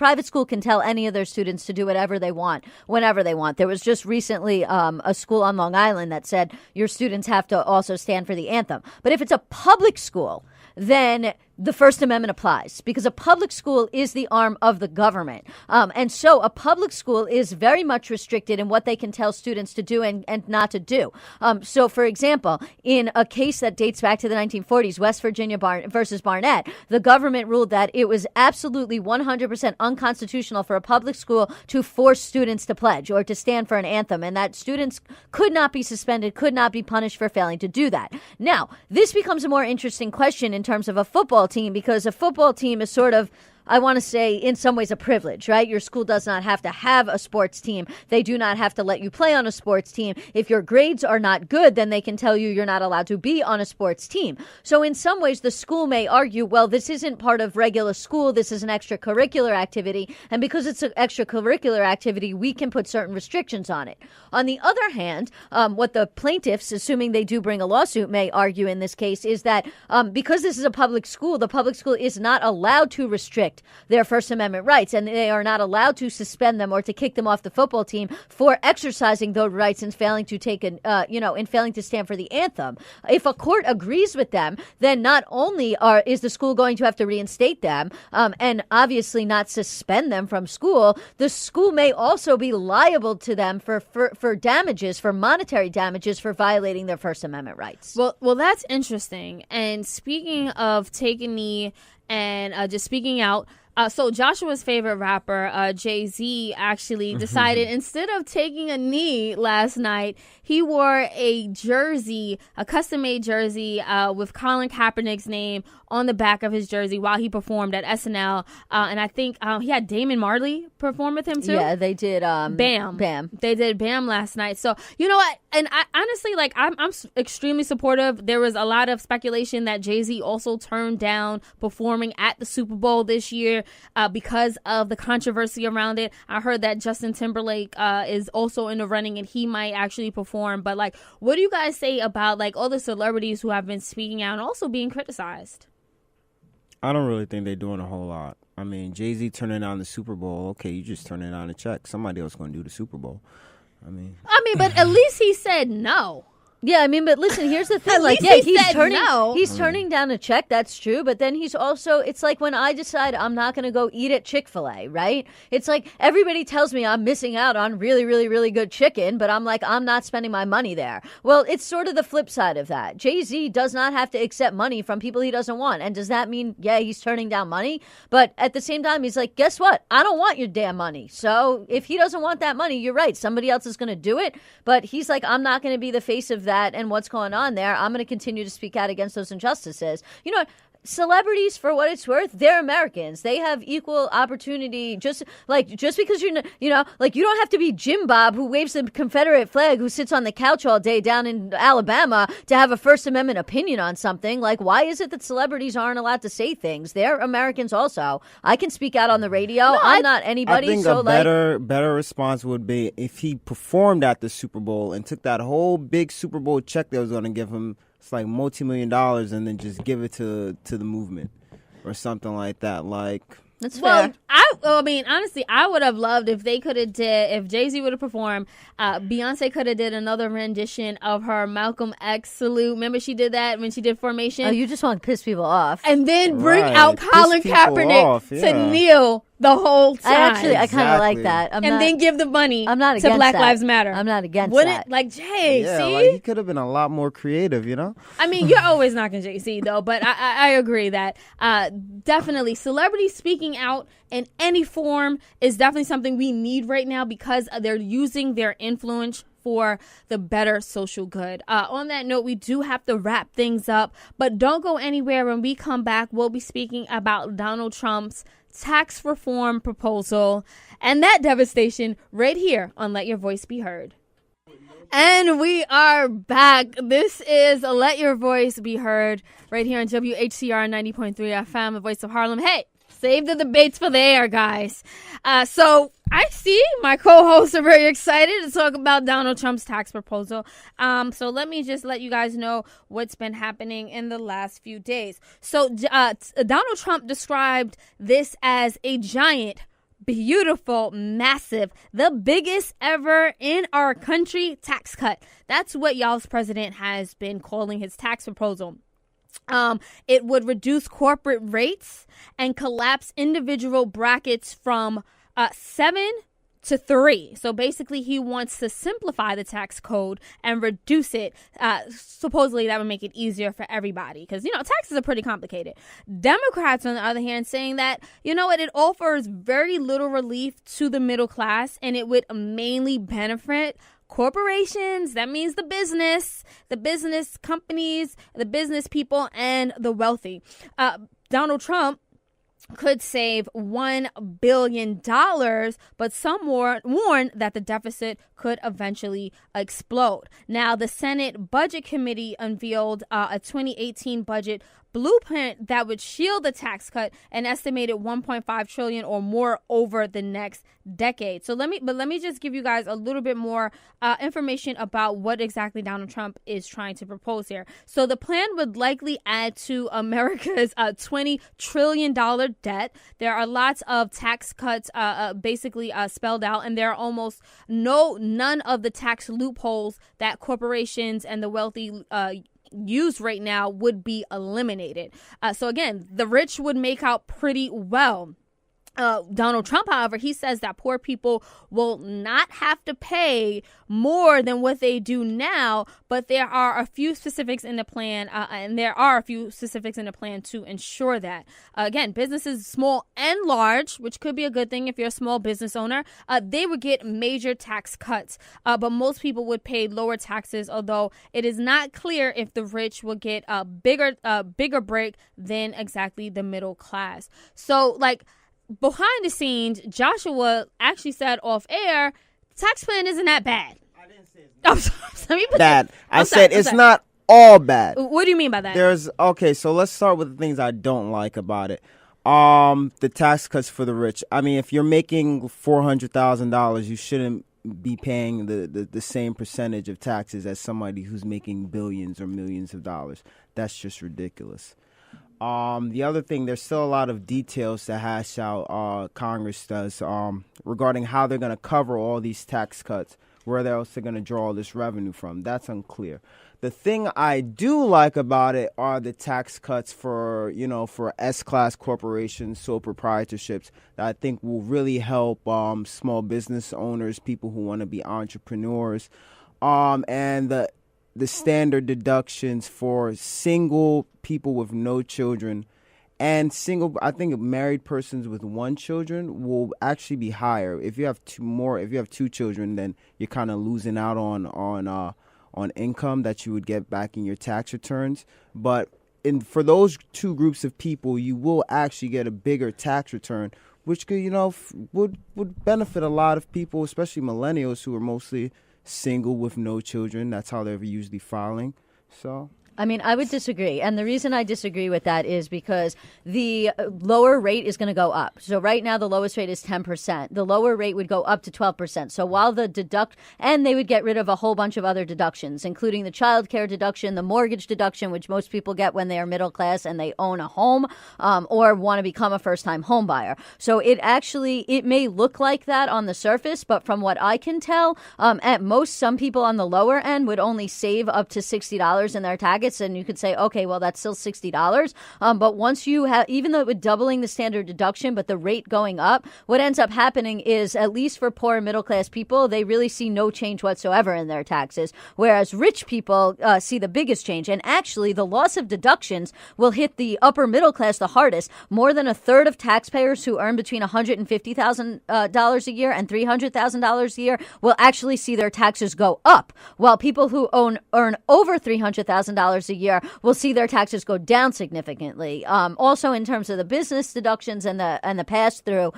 can tell any of their students to do whatever they want, whenever they want. There was just recently a school on Long Island that said your students have to also stand for the anthem. But if it's a public school, then the First Amendment applies, because a public school is the arm of the government. And so a public school is very much restricted in what they can tell students to do and not to do. So, for example, in a case that dates back to the 1940s, West Virginia versus Barnett, the government ruled that it was absolutely 100% unconstitutional for a public school to force students to pledge or to stand for an anthem, and that students could not be suspended, could not be punished for failing to do that. Now, this becomes a more interesting question in terms of a football team, because a football team is sort of, I want to say, in some ways a privilege, right? Your school does not have to have a sports team. They do not have to let you play on a sports team. If your grades are not good, then they can tell you you're not allowed to be on a sports team. So in some ways, the school may argue, well, this isn't part of regular school. This is an extracurricular activity. And because it's an extracurricular activity, we can put certain restrictions on it. On the other hand, what the plaintiffs, assuming they do bring a lawsuit, may argue in this case is that because this is a public school, the public school is not allowed to restrict their First Amendment rights, and they are not allowed to suspend them or to kick them off the football team for exercising those rights and failing to in failing to stand for the anthem. If a court agrees with them, then not only is the school going to have to reinstate them and obviously not suspend them from school, the school may also be liable to them for damages, for monetary damages, for violating their First Amendment rights. Well, that's interesting. And speaking of taking knee and just speaking out, so Joshua's favorite rapper, Jay-Z, actually decided instead of taking a knee last night, he wore a jersey, a custom-made jersey with Colin Kaepernick's name on the back of his jersey while he performed at SNL. And I think he had Damon Marley perform with him, too. Yeah, they did. Bam. Bam. They did Bam last night. So, you know what? And I honestly, I'm extremely supportive. There was a lot of speculation that Jay-Z also turned down performing at the Super Bowl this year because of the controversy around it. I heard that Justin Timberlake is also in the running and he might actually perform. But what do you guys say about all the celebrities who have been speaking out and also being criticized? I don't really think they're doing a whole lot. I mean, Jay-Z turning down the Super Bowl. Okay, you just turning down a check. Somebody else going to do the Super Bowl. I mean, but at least he said no. Yeah, but listen, here's the thing. He's turning down a check, that's true, but then he's also, it's like when I decide I'm not going to go eat at Chick-fil-A, right? It's like everybody tells me I'm missing out on really, really, really good chicken, but I'm like, I'm not spending my money there. Well, it's sort of the flip side of that. Jay-Z does not have to accept money from people he doesn't want. And does that mean, yeah, he's turning down money? But at the same time, he's like, guess what? I don't want your damn money. So if he doesn't want that money, you're right. Somebody else is going to do it. But he's like, I'm not going to be the face of that and what's going on there. I'm going to continue to speak out against those injustices. You know, celebrities, for what it's worth, they're Americans. They have equal opportunity. Just because you don't have to be Jim Bob who waves the Confederate flag, who sits on the couch all day down in Alabama to have a First Amendment opinion on something. Why is it that celebrities aren't allowed to say things? They're Americans also. I can speak out on the radio. I'm not anybody. I think a better response would be if he performed at the Super Bowl and took that whole big Super Bowl check they was going to give him. It's like multi-million dollars, and then just give it to the movement or something like that. That's fair. Honestly, I would have loved if they could have if Jay-Z would have performed, Beyonce could have did another rendition of her Malcolm X salute. Remember she did that when she did Formation? Oh, you just want to piss people off. And then bring out Colin Kaepernick to kneel the whole time. I kind of like that. Then give the money I'm not to Black that. Lives Matter. I'm not against that. Jay, yeah, see? he could have been a lot more creative, you know? You're always knocking Jay-Z, though, but I agree that definitely celebrities speaking out in any form is definitely something we need right now because they're using their influence for the better social good. On that note, we do have to wrap things up, but don't go anywhere. When we come back, we'll be speaking about Donald Trump's tax reform proposal and that devastation right here on Let Your Voice Be Heard. And we are back. This is Let Your Voice Be Heard right here on WHCR 90.3 FM, the voice of Harlem. Hey, save the debates for the air, guys. So I see my co-hosts are very excited to talk about Donald Trump's tax proposal. So let me just let you guys know what's been happening in the last few days. So Donald Trump described this as a giant, beautiful, massive, the biggest ever in our country tax cut. That's what y'all's president has been calling his tax proposal. It would reduce corporate rates and collapse individual brackets from 7 to 3. So basically, he wants to simplify the tax code and reduce it. Supposedly, that would make it easier for everybody because, taxes are pretty complicated. Democrats, on the other hand, saying that, it offers very little relief to the middle class and it would mainly benefit corporations. That means the business companies, the business people, and the wealthy. Donald Trump could save $1 billion, but some warn that the deficit could eventually explode. Now, the Senate Budget Committee unveiled a 2018 budget blueprint that would shield the tax cut an estimated $1.5 trillion or more over the next decade. So let me just give you guys a little bit more information about what exactly Donald Trump is trying to propose here. So the plan would likely add to America's $20 trillion debt. There are lots of tax cuts basically spelled out, and there are almost none of the tax loopholes that corporations and the wealthy use right now would be eliminated. So again, the rich would make out pretty well. Donald Trump, however, he says that poor people will not have to pay more than what they do now, but there are a few specifics in the plan, to ensure that. Again, businesses small and large, which could be a good thing if you're a small business owner, they would get major tax cuts, but most people would pay lower taxes, although it is not clear if the rich will get a bigger break than exactly the middle class. So, behind the scenes, Joshua actually said off air, tax plan isn't that bad. I didn't say it's bad. I said it's not all bad. What do you mean by that? So let's start with the things I don't like about it. The tax cuts for the rich. I mean, if you're making $400,000, you shouldn't be paying the same percentage of taxes as somebody who's making billions or millions of dollars. That's just ridiculous. The other thing, there's still a lot of details to hash out, Congress does, regarding how they're going to cover all these tax cuts, where else they're going to draw all this revenue from. That's unclear. The thing I do like about it are the tax cuts for S-class corporations, sole proprietorships, that I think will really help small business owners, people who want to be entrepreneurs, and the standard deductions for single people with no children and I think married persons with one children will actually be higher. If you have two children, then you're kind of losing out on income that you would get back in your tax returns. But for those two groups of people, you will actually get a bigger tax return, which could, would benefit a lot of people, especially millennials who are mostly single with no children. That's how they're usually filing. So I mean, I would disagree. And the reason I disagree with that is because the lower rate is going to go up. So right now, the lowest rate is 10%. The lower rate would go up to 12%. So while and they would get rid of a whole bunch of other deductions, including the child care deduction, the mortgage deduction, which most people get when they are middle class and they own a home or want to become a first-time home buyer. So it may look like that on the surface, but from what I can tell, at most, some people on the lower end would only save up to $60 in their taxes. pockets, and you could say, okay, well, that's still $60. But once you have, even though with doubling the standard deduction, but the rate going up, what ends up happening is, at least for poor and middle class people, they really see no change whatsoever in their taxes, whereas rich people see the biggest change. And actually, the loss of deductions will hit the upper middle class the hardest. More than a third of taxpayers who earn between $150,000 a year and $300,000 a year will actually see their taxes go up, while people who earn over $300,000 a year will see their taxes go down significantly. Also, in terms of the business deductions and the pass-through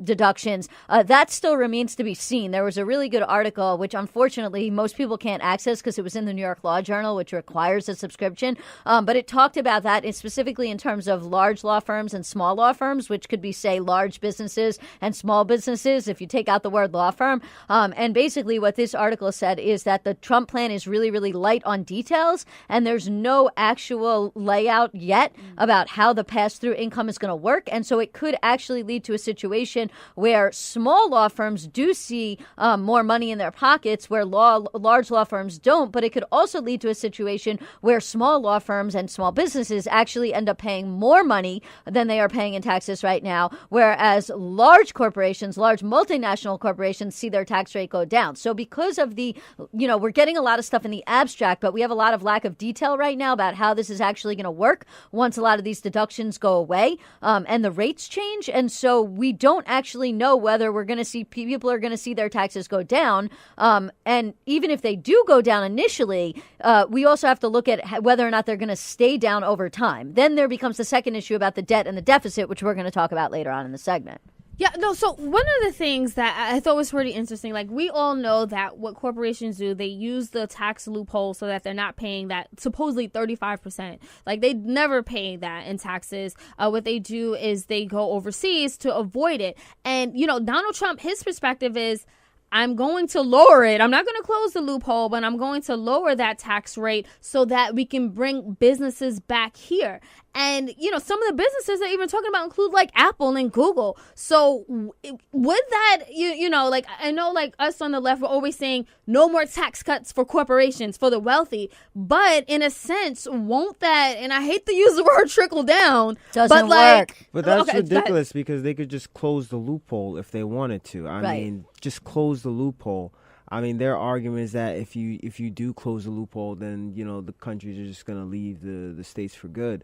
deductions, that still remains to be seen. There was a really good article, which unfortunately most people can't access because it was in the New York Law Journal, which requires a subscription. But it talked about that specifically in terms of large law firms and small law firms, which could be, say, large businesses and small businesses if you take out the word law firm. And basically what this article said is that the Trump plan is really, really light on details, and there's no actual layout yet about how the pass-through income is going to work. And so it could actually lead to a situation where small law firms do see more money in their pockets, where large law firms don't. But it could also lead to a situation where small law firms and small businesses actually end up paying more money than they are paying in taxes right now, whereas large corporations, large multinational corporations, see their tax rate go down. So because of we're getting a lot of stuff in the abstract, but we have a lot of lack of detail right now about how this is actually going to work once a lot of these deductions go away and the rates change. And so we don't actually know whether we're going to see people are going to see their taxes go down. And even if they do go down initially, we also have to look at whether or not they're going to stay down over time. Then there becomes the second issue about the debt and the deficit, which we're going to talk about later on in the segment. Yeah, no, so one of the things that I thought was pretty interesting, like, we all know that what corporations do, they use the tax loophole so that they're not paying that supposedly 35%. Like, they never pay that in taxes. What they do is they go overseas to avoid it. And, Donald Trump, his perspective is, I'm going to lower it. I'm not going to close the loophole, but I'm going to lower that tax rate so that we can bring businesses back here. And, some of the businesses they're even talking about include like Apple and Google. So would that, I know like us on the left, we're always saying no more tax cuts for corporations, for the wealthy. But in a sense, won't that, and I hate to use the word trickle down, doesn't work. But that's ridiculous because they could just close the loophole if they wanted to. I mean, just close the loophole. I mean, their argument is that if you do close the loophole, then, the countries are just going to leave the states for good.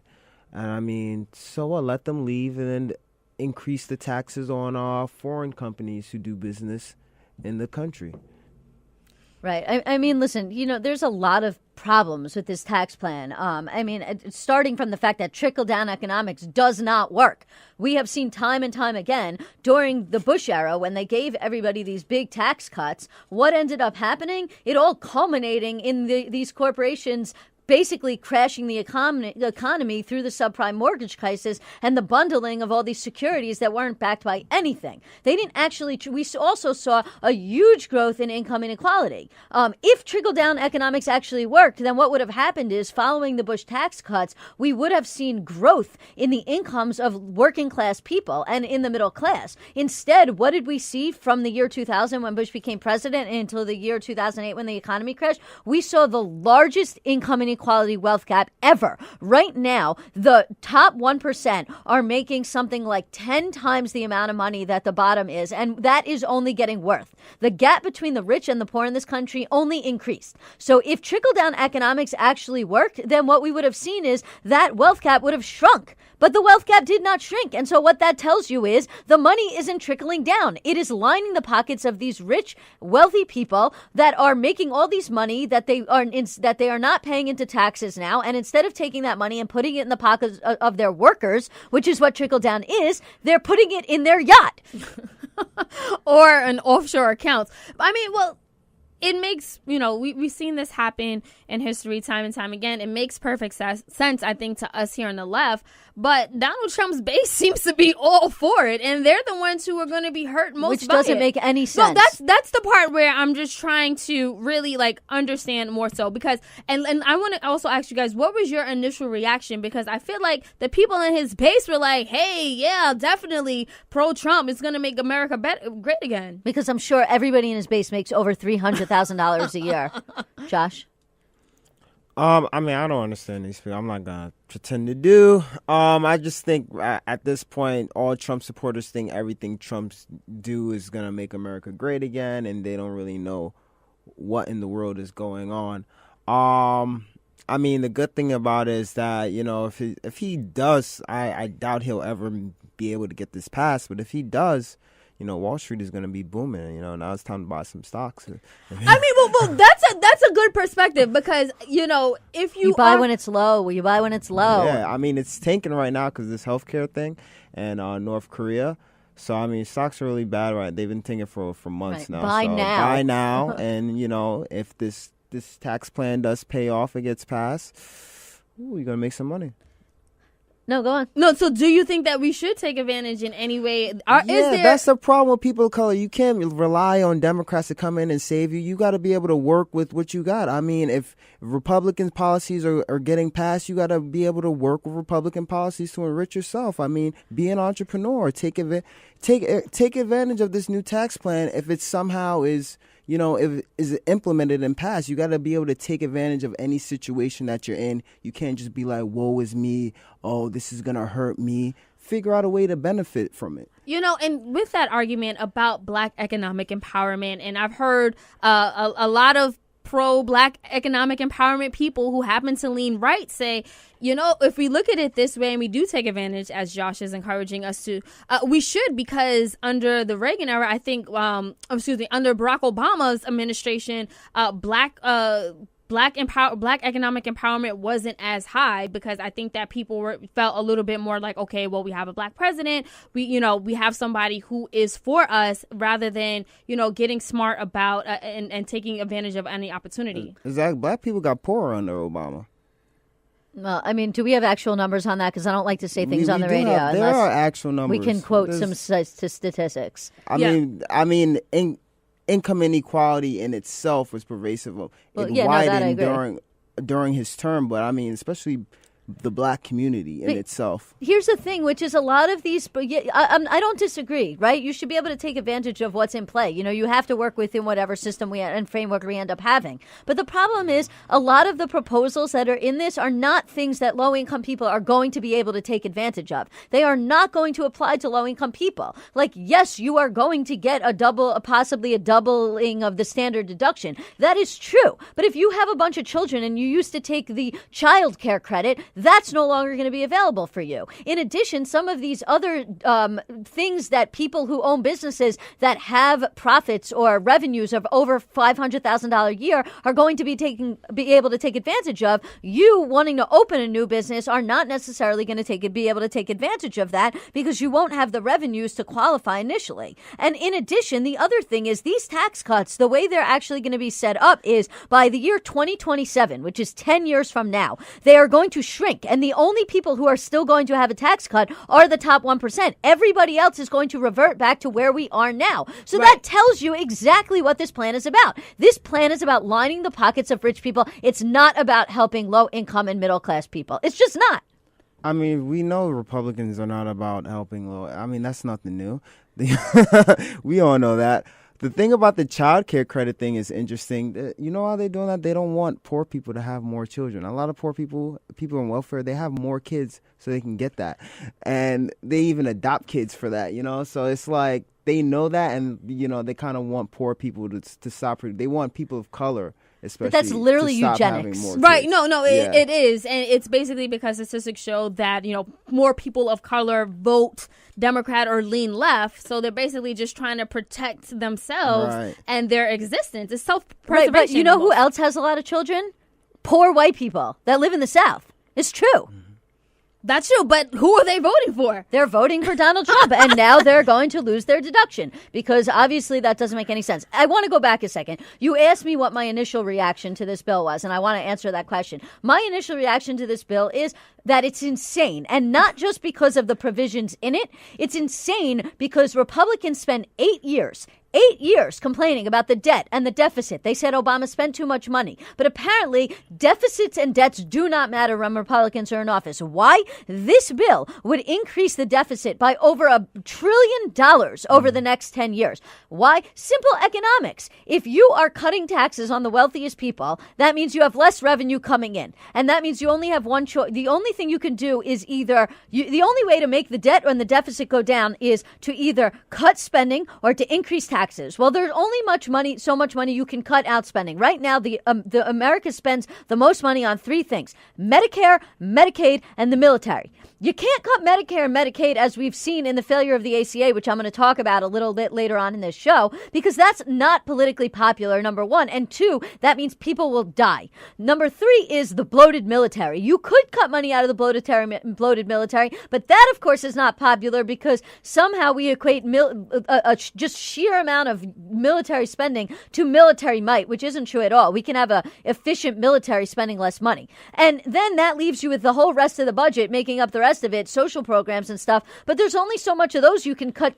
And I mean, so what? Let them leave and then increase the taxes on foreign companies who do business in the country. Right. I mean, listen, there's a lot of problems with this tax plan. Starting from the fact that trickle-down economics does not work. We have seen time and time again during the Bush era when they gave everybody these big tax cuts. What ended up happening? It all culminating in these corporations basically crashing the economy through the subprime mortgage crisis and the bundling of all these securities that weren't backed by anything. They didn't actually. We also saw a huge growth in income inequality. If trickle-down economics actually worked, then what would have happened is, following the Bush tax cuts, we would have seen growth in the incomes of working class people and in the middle class. Instead, what did we see from the year 2000 when Bush became president until the year 2008 when the economy crashed? We saw the largest income inequality wealth gap ever. Right now, the top 1% are making something like 10 times the amount of money that the bottom is, and that is only getting worse. The gap between the rich and the poor in this country only increased. So if trickle-down economics actually worked, then what we would have seen is that wealth gap would have shrunk. But the wealth gap did not shrink. And so what that tells you is the money isn't trickling down. It is lining the pockets of these rich, wealthy people that are making all these money that they are not paying into taxes now. And instead of taking that money and putting it in the pockets of their workers, which is what trickle down is, they're putting it in their yacht. Or an offshore account. It makes, we've seen this happen in history time and time again. It makes perfect sense, I think, to us here on the left. But Donald Trump's base seems to be all for it. And they're the ones who are going to be hurt most Which doesn't make any sense. No, that's the part where I'm just trying to really, understand more so. Because, and I want to also ask you guys, what was your initial reaction? Because I feel like the people in his base were like, hey, yeah, definitely pro-Trump. It's going to make America great again. Because I'm sure everybody in his base makes over $300,000 a year. Josh? I mean, I don't understand these people. I'm not gonna pretend to do. I just think at this point, all Trump supporters think everything Trump's do is gonna make America great again, and they don't really know what in the world is going on. I mean, the good thing about it is that, you know, if he does, I doubt he'll ever be able to get this passed. But if he does, you know, Wall Street is going to be booming. You know, now it's time to buy some stocks. I mean, well, that's a good perspective because, you know, if you buy when it's low, you buy when it's low. Yeah, I mean, it's tanking right now because this healthcare thing and North Korea. So, I mean, stocks are really bad, right? They've been tanking for months now. Buy now. Buy now. And, you know, if this tax plan does pay off, it gets passed, you're going to make some money. No, go on. No, so do you think that we should take advantage in any way? That's the problem with people of color. You can't rely on Democrats to come in and save you. You got to be able to work with what you got. I mean, if Republican policies are getting passed, you got to be able to work with Republican policies to enrich yourself. I mean, be an entrepreneur. Take advantage of this new tax plan if it somehow is, you know, if it is implemented and passed. You got to be able to take advantage of any situation that you're in. You can't just be like, woe is me. Oh, this is going to hurt me. Figure out a way to benefit from it. You know, and with that argument about Black economic empowerment, and I've heard a lot of pro-Black economic empowerment people who happen to lean right say, you know, if we look at it this way and we do take advantage, as Josh is encouraging us to, we should, because under the Reagan era, I think, under Barack Obama's administration, Black economic empowerment wasn't as high, because I think that people felt a little bit more like, okay, well, we have a Black president, we have somebody who is for us, rather than, you know, getting smart about and taking advantage of any opportunity. Exactly. Black people got poorer under Obama. Well, I mean, do we have actual numbers on that? Because I don't like to say things on the radio. There are actual numbers. We can quote some statistics. I mean, income inequality in itself was pervasive. It widened during his term, but I mean, especially the Black community in itself. Here's the thing, which is a lot of these, I don't disagree, right? You should be able to take advantage of what's in play. You know, you have to work within whatever system and framework we end up having. But the problem is a lot of the proposals that are in this are not things that low-income people are going to be able to take advantage of. They are not going to apply to low-income people. Like, yes, you are going to get possibly a doubling of the standard deduction. That is true. But if you have a bunch of children and you used to take the child care credit, that's no longer going to be available for you. In addition, some of these other things that people who own businesses that have profits or revenues of over $500,000 a year are going to be able to take advantage of. You wanting to open a new business are not necessarily going to be able to take advantage of that, because you won't have the revenues to qualify initially. And in addition, the other thing is these tax cuts, the way they're actually going to be set up is by the year 2027, which is 10 years from now, they are going to shrink. And the only people who are still going to have a tax cut are the top 1%. Everybody else is going to revert back to where we are now. So that tells you exactly what this plan is about. This plan is about lining the pockets of rich people. It's not about helping low income and middle class people. It's just not. I mean, we know Republicans are not about helping low. I mean, that's nothing new. We all know that. The thing about the child care credit thing is interesting. You know how they're doing that? They don't want poor people to have more children. A lot of poor people on welfare, they have more kids so they can get that. And they even adopt kids for that, you know? So it's like they know that, and, you know, they kind of want poor people to stop. They want people of color, especially. But that's literally eugenics. Right. No, it is. And it's basically because statistics show that, you know, more people of color vote Democrat or lean left. So they're basically just trying to protect themselves and their existence. It's self-preservation. Right, but you know who else has a lot of children? Poor white people that live in the South. It's true. That's true, but who are they voting for? They're voting for Donald Trump, and now they're going to lose their deduction, because obviously that doesn't make any sense. I want to go back a second. You asked me what my initial reaction to this bill was, and I want to answer that question. My initial reaction to this bill is that it's insane, and not just because of the provisions in it. It's insane because Republicans spent 8 years 8 years complaining about the debt and the deficit. They said Obama spent too much money. But apparently, deficits and debts do not matter when Republicans are in office. Why? This bill would increase the deficit by over $1 trillion over the next 10 years. Why? Simple economics. If you are cutting taxes on the wealthiest people, that means you have less revenue coming in. And that means you only have one choice. The only thing you can do is the only way to make the debt and the deficit go down is to either cut spending or to increase taxes. Well, there's only so much money you can cut out spending. Right now, the America spends the most money on three things: Medicare, Medicaid, and the military. You can't cut Medicare and Medicaid, as we've seen in the failure of the ACA, which I'm going to talk about a little bit later on in this show, because that's not politically popular, number one. And two, that means people will die. Number three is the bloated military. You could cut money out of the bloated military, but that, of course, is not popular because somehow we equate just sheer amount of military spending to military might, which isn't true at all. We can have a efficient military spending less money. And then that leaves you with the whole rest of the budget making up the rest of it, social programs and stuff, but there's only so much of those you can cut.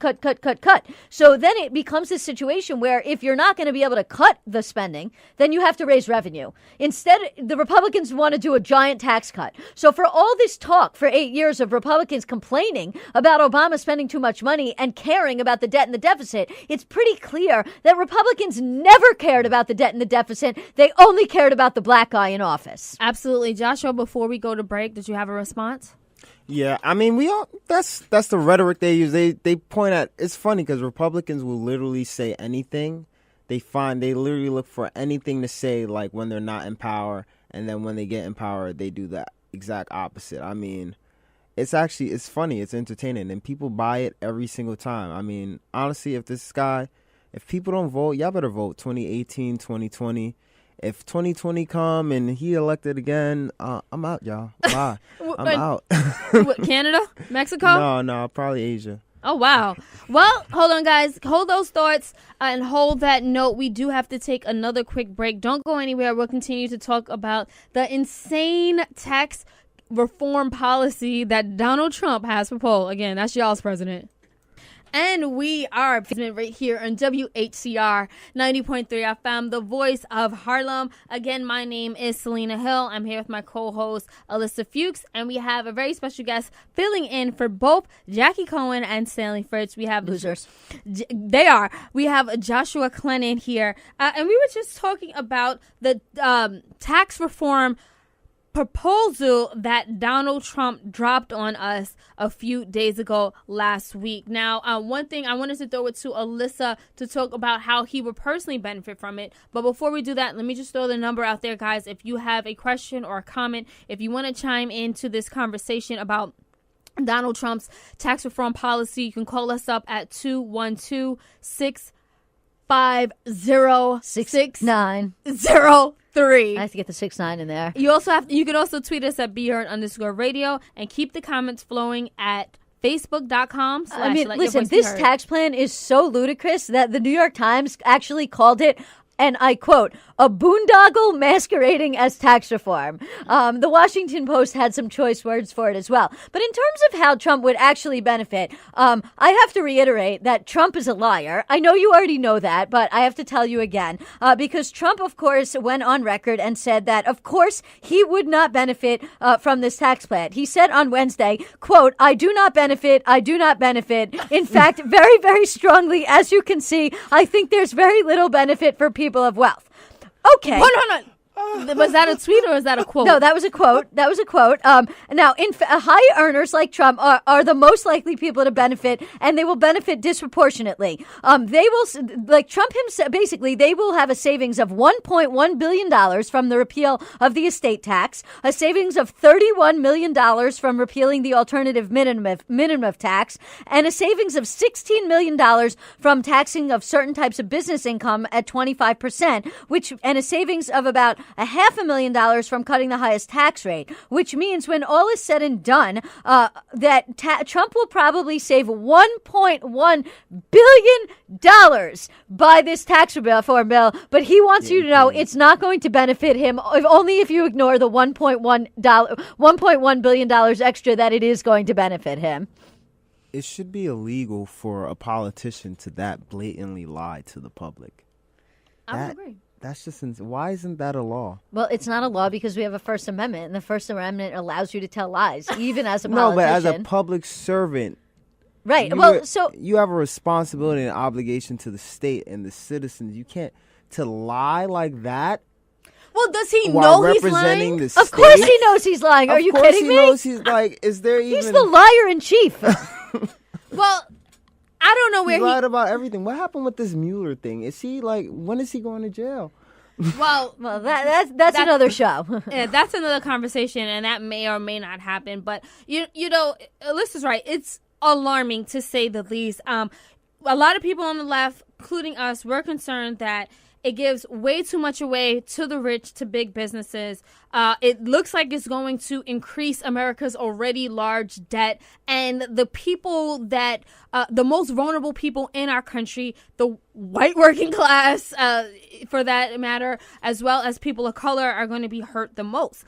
So then it becomes this situation where if you're not going to be able to cut the spending, then you have to raise revenue. Instead, the Republicans want to do a giant tax cut. So for all this talk for 8 years of Republicans complaining about Obama spending too much money and caring about the debt and the deficit, it's pretty clear that Republicans never cared about the debt and the deficit. They only cared about the black guy in office. Absolutely. Joshua, before we go to break, did you have a response? Yeah, I mean, that's the rhetoric they use. They point at, it's funny because Republicans will literally say anything. They literally look for anything to say, like when they're not in power, and then when they get in power, they do the exact opposite. I mean, it's funny, it's entertaining, and people buy it every single time. I mean, honestly, if people don't vote, y'all better vote 2018, 2020. If 2020 come and he elected again, I'm out, y'all. Bye. I'm out. Canada? Mexico? No, probably Asia. Oh, wow. Well, hold on, guys. Hold those thoughts and hold that note. We do have to take another quick break. Don't go anywhere. We'll continue to talk about the insane tax reform policy that Donald Trump has proposed. Again, that's y'all's president. And we are right here on WHCR 90.3 FM, the voice of Harlem. Again, my name is Selena Hill. I'm here with my co-host, Ilyssa Fuchs, and we have a very special guest filling in for both Jackie Cohen and Stanley Fritz. We have losers. They are. We have Joshua Clennon here, and we were just talking about the tax reform proposal that Donald Trump dropped on us a few days ago last week. Now, one thing I wanted to throw it to Ilyssa to talk about how he would personally benefit from it. But before we do that, let me just throw the number out there, guys. If you have a question or a comment, if you want to chime into this conversation about Donald Trump's tax reform policy, you can call us up at 212-650-6903. I have to get the 6-9 in there. You can also tweet us at BRN_radio and keep the comments flowing at Facebook.com. I mean, listen, this tax plan is so ludicrous that the New York Times actually called it, and I quote, a boondoggle masquerading as tax reform. The Washington Post had some choice words for it as well. But in terms of how Trump would actually benefit, I have to reiterate that Trump is a liar. I know you already know that, but I have to tell you again, because Trump, of course, went on record and said that, of course, he would not benefit from this tax plan. He said on Wednesday, quote, I do not benefit. In fact, very, very strongly, as you can see, I think there's very little benefit for people of wealth. Okay. No. Was that a tweet or was that a quote? No, that was a quote. Now, high earners like Trump are the most likely people to benefit, and they will benefit disproportionately. They will, like Trump himself, basically, they will have a savings of $1.1 billion from the repeal of the estate tax, a savings of $31 million from repealing the alternative minimum tax, and a savings of $16 million from taxing of certain types of business income at 25%, and a savings of about $500,000 from cutting the highest tax rate, which means when all is said and done, that Trump will probably save $1.1 billion by this tax reform bill. But he wants you to know it's not going to benefit him, only if you ignore the $1.1 billion extra that it is going to benefit him. it should be illegal for a politician to that blatantly lie to the public. I would agree. That's just why isn't that a law? Well, it's not a law because we have a First Amendment, and the First Amendment allows you to tell lies, even as a No, politician. but as a public servant, right. So you have a responsibility and obligation to the state and the citizens. You can't to lie like that. Well, does he while know he's representing lying? the state? Of course he knows he's lying. Are you kidding me? Of course he knows he's like. Is there even? He's the liar in chief. Well, I don't know where he lied about everything. What happened with this Mueller thing? Is he like? When is he going to jail? Well, that's another show. Yeah, that's another conversation, and that may or may not happen. But you know, Alyssa's right. It's alarming to say the least. A lot of people on the left, including us, were concerned that it gives way too much away to the rich, to big businesses. It looks like it's going to increase America's already large debt. And the people that, the most vulnerable people in our country, the white working class, for that matter, as well as people of color, are going to be hurt the most.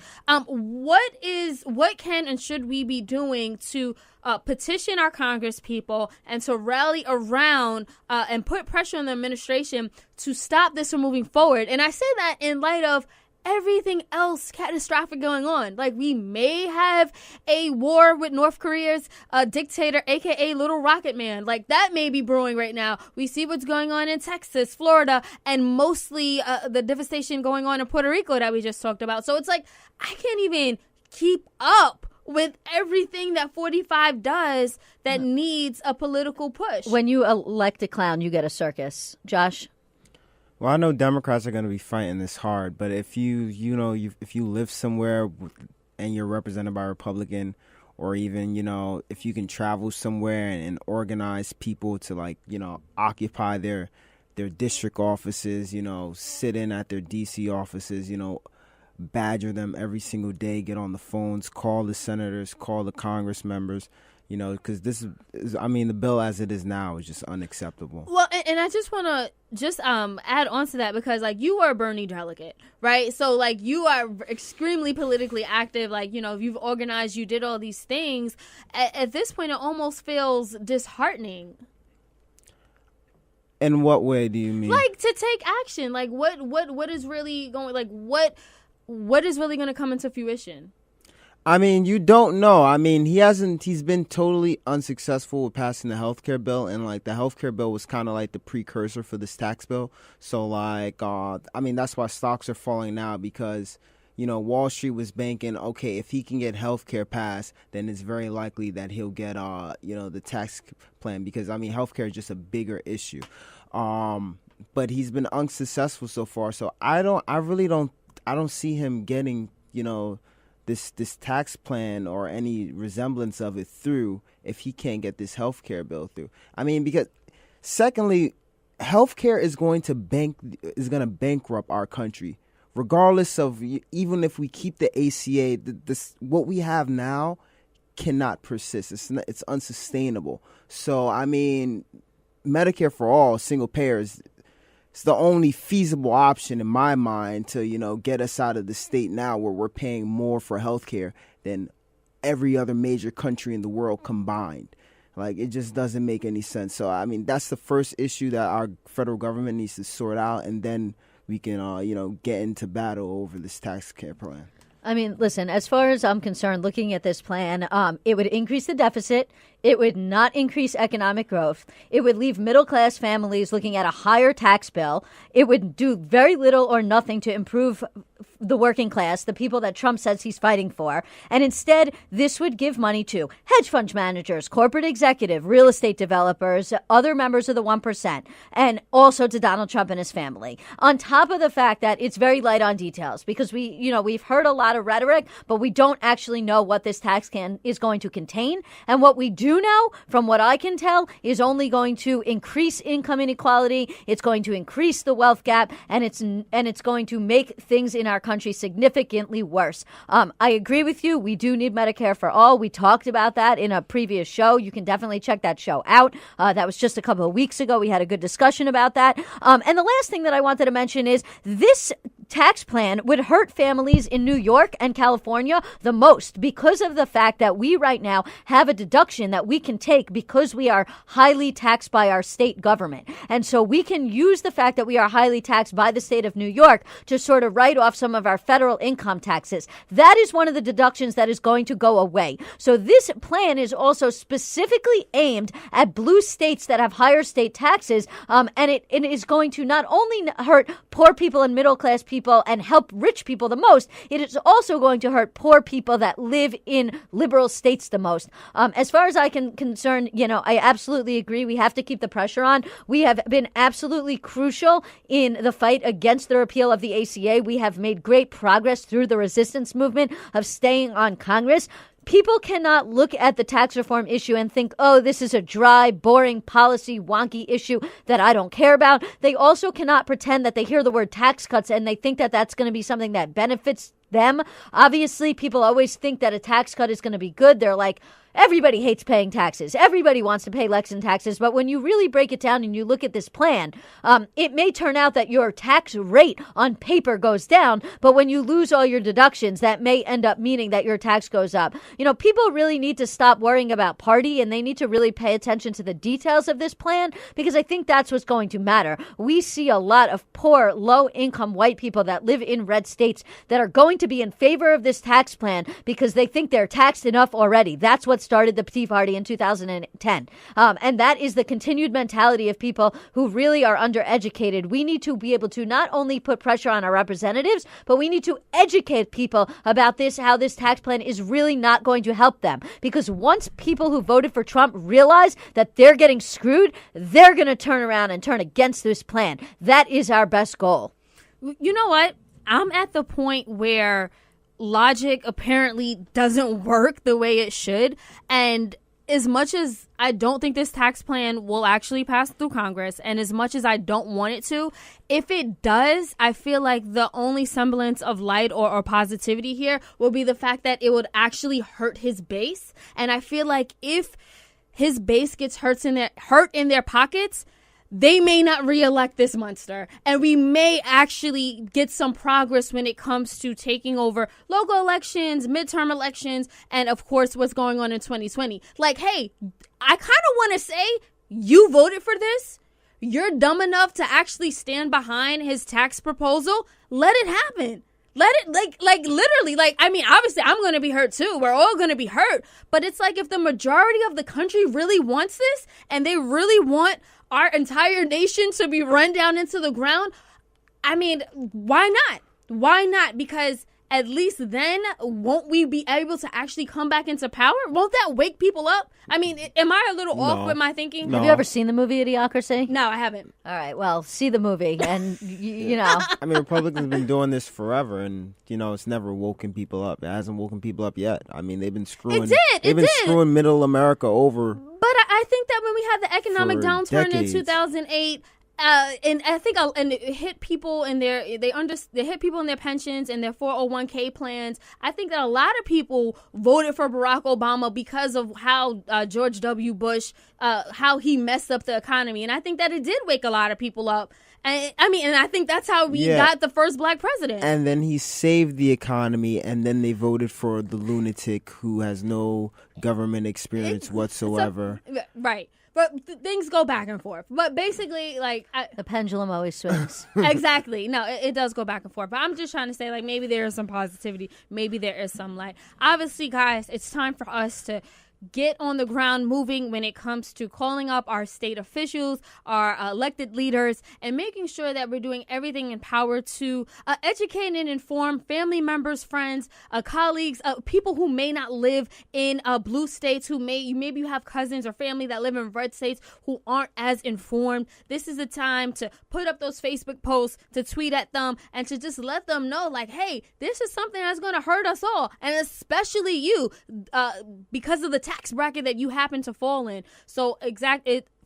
What can and should we be doing to petition our Congress people and to rally around and put pressure on the administration to stop this from moving forward? And I say that in light of everything else catastrophic going on. Like, we may have a war with North Korea's dictator, aka Little Rocket Man. Like, that may be brewing right now. We see what's going on in Texas, Florida, and mostly the devastation going on in Puerto Rico that we just talked about. So it's like, I can't even keep up with everything that 45 does that needs a political push. When you elect a clown, you get a circus. Josh? Well, I know Democrats are going to be fighting this hard, but if you live somewhere and you're represented by a Republican, or even, if you can travel somewhere and organize people to occupy their district offices, sit in at their DC offices, badger them every single day, get on the phones, call the senators, call the Congress members, because this is, the bill as it is now is just unacceptable. Well, and I just want to add on to that, because you are a Bernie delegate, right? So you are extremely politically active. You've organized, you did all these things. At this point, it almost feels disheartening. In what way do you mean? To take action. What is really going, what is really going to come into fruition? You don't know. He's been totally unsuccessful with passing the healthcare bill, and the healthcare bill was kind of the precursor for this tax bill. So that's why stocks are falling now, because, Wall Street was banking, okay, if he can get healthcare passed, then it's very likely that he'll get, the tax plan, because, healthcare is just a bigger issue. But he's been unsuccessful so far. So I don't see him getting, this tax plan or any resemblance of it through if he can't get this health care bill through. Because secondly, healthcare is going to bankrupt our country, regardless of, even if we keep the ACA. What we have now cannot persist. It's unsustainable. So Medicare for all, single payers, it's the only feasible option in my mind to, get us out of the state now where we're paying more for healthcare than every other major country in the world combined. It just doesn't make any sense. So, that's the first issue that our federal government needs to sort out, and then we can, get into battle over this tax care plan. Listen, as far as I'm concerned, looking at this plan, it would increase the deficit. It would not increase economic growth. It would leave middle-class families looking at a higher tax bill. It would do very little or nothing to improve the working class, the people that Trump says he's fighting for. And instead, this would give money to hedge fund managers, corporate executive, real estate developers, other members of the 1%, and also to Donald Trump and his family. On top of the fact that it's very light on details, because we've heard a lot of rhetoric, but we don't actually know what this tax can is going to contain. And what we do know, from what I can tell, is only going to increase income inequality. It's going to increase the wealth gap, and it's going to make things in our country significantly worse. I agree with you. We do need Medicare for all. We talked about that in a previous show. You can definitely check that show out. That was just a couple of weeks ago. We had a good discussion about that. And the last thing that I wanted to mention is this tax plan would hurt families in New York and California the most because of the fact that we right now have a deduction that we can take because we are highly taxed by our state government. And so we can use the fact that we are highly taxed by the state of New York to sort of write off some of our federal income taxes. That is one of the deductions that is going to go away. So this plan is also specifically aimed at blue states that have higher state taxes, and it is going to not only hurt poor people and middle class people and help rich people the most, it is also going to hurt poor people that live in liberal states the most. As far as I can concern, I absolutely agree. We have to keep the pressure on. We have been absolutely crucial in the fight against the repeal of the ACA. We have made great progress through the resistance movement of staying on Congress. People cannot look at the tax reform issue and think, oh, this is a dry, boring, policy, wonky issue that I don't care about. They also cannot pretend that they hear the word tax cuts and they think that that's going to be something that benefits them. Obviously, people always think that a tax cut is going to be good. They're like, everybody hates paying taxes. Everybody wants to pay less in taxes. But when you really break it down and you look at this plan, it may turn out that your tax rate on paper goes down. But when you lose all your deductions, that may end up meaning that your tax goes up. People really need to stop worrying about party, and they need to really pay attention to the details of this plan, because I think that's what's going to matter. We see a lot of poor, low-income white people that live in red states that are going to be in favor of this tax plan because they think they're taxed enough already. That's what started the Tea Party in 2010. And that is the continued mentality of people who really are undereducated. We need to be able to not only put pressure on our representatives, but we need to educate people about this, how this tax plan is really not going to help them. Because once people who voted for Trump realize that they're getting screwed, they're going to turn around and turn against this plan. That is our best goal. You know what? I'm at the point where logic apparently doesn't work the way it should. And as much as I don't think this tax plan will actually pass through Congress, and as much as I don't want it to, if it does, I feel like the only semblance of light or positivity here will be the fact that it would actually hurt his base. And I feel like if his base gets hurt in their pockets, they may not reelect this monster, and we may actually get some progress when it comes to taking over local elections, midterm elections, and of course what's going on in 2020. Like, hey, I kind of want to say you voted for this. You're dumb enough to actually stand behind his tax proposal. Let it happen. Let it, literally, obviously I'm going to be hurt too. We're all going to be hurt. But it's like, if the majority of the country really wants this and they really want our entire nation to be run down into the ground, why not? Why not? Because at least then won't we be able to actually come back into power? Won't that wake people up? Am I a little off with my thinking? No. Have you ever seen the movie Idiocracy? No, I haven't. All right, well, see the movie, and you know. Republicans have been doing this forever, and it's never woken people up. It hasn't woken people up yet. They've been screwing. They've been screwing middle America over. But I think that when we had the economic downturn in 2008. And I think it hit people in their hit people in their pensions and their 401k plans. I think that a lot of people voted for Barack Obama because of how George W. Bush, how he messed up the economy, and I think that it did wake a lot of people up. And I think that's how we got the first black president. And then he saved the economy, and then they voted for the lunatic who has no government experience whatsoever. Right. But things go back and forth. But basically, the pendulum always swings. Exactly. No, it does go back and forth. But I'm just trying to say, maybe there is some positivity. Maybe there is some light. Obviously, guys, it's time for us to get on the ground moving when it comes to calling up our state officials, our elected leaders, and making sure that we're doing everything in power to educate and inform family members, friends, colleagues, people who may not live in blue states, maybe you have cousins or family that live in red states who aren't as informed. This is the time to put up those Facebook posts, to tweet at them, and to just let them know, hey, this is something that's going to hurt us all, and especially you, because of the tax bracket that you happen to fall in. So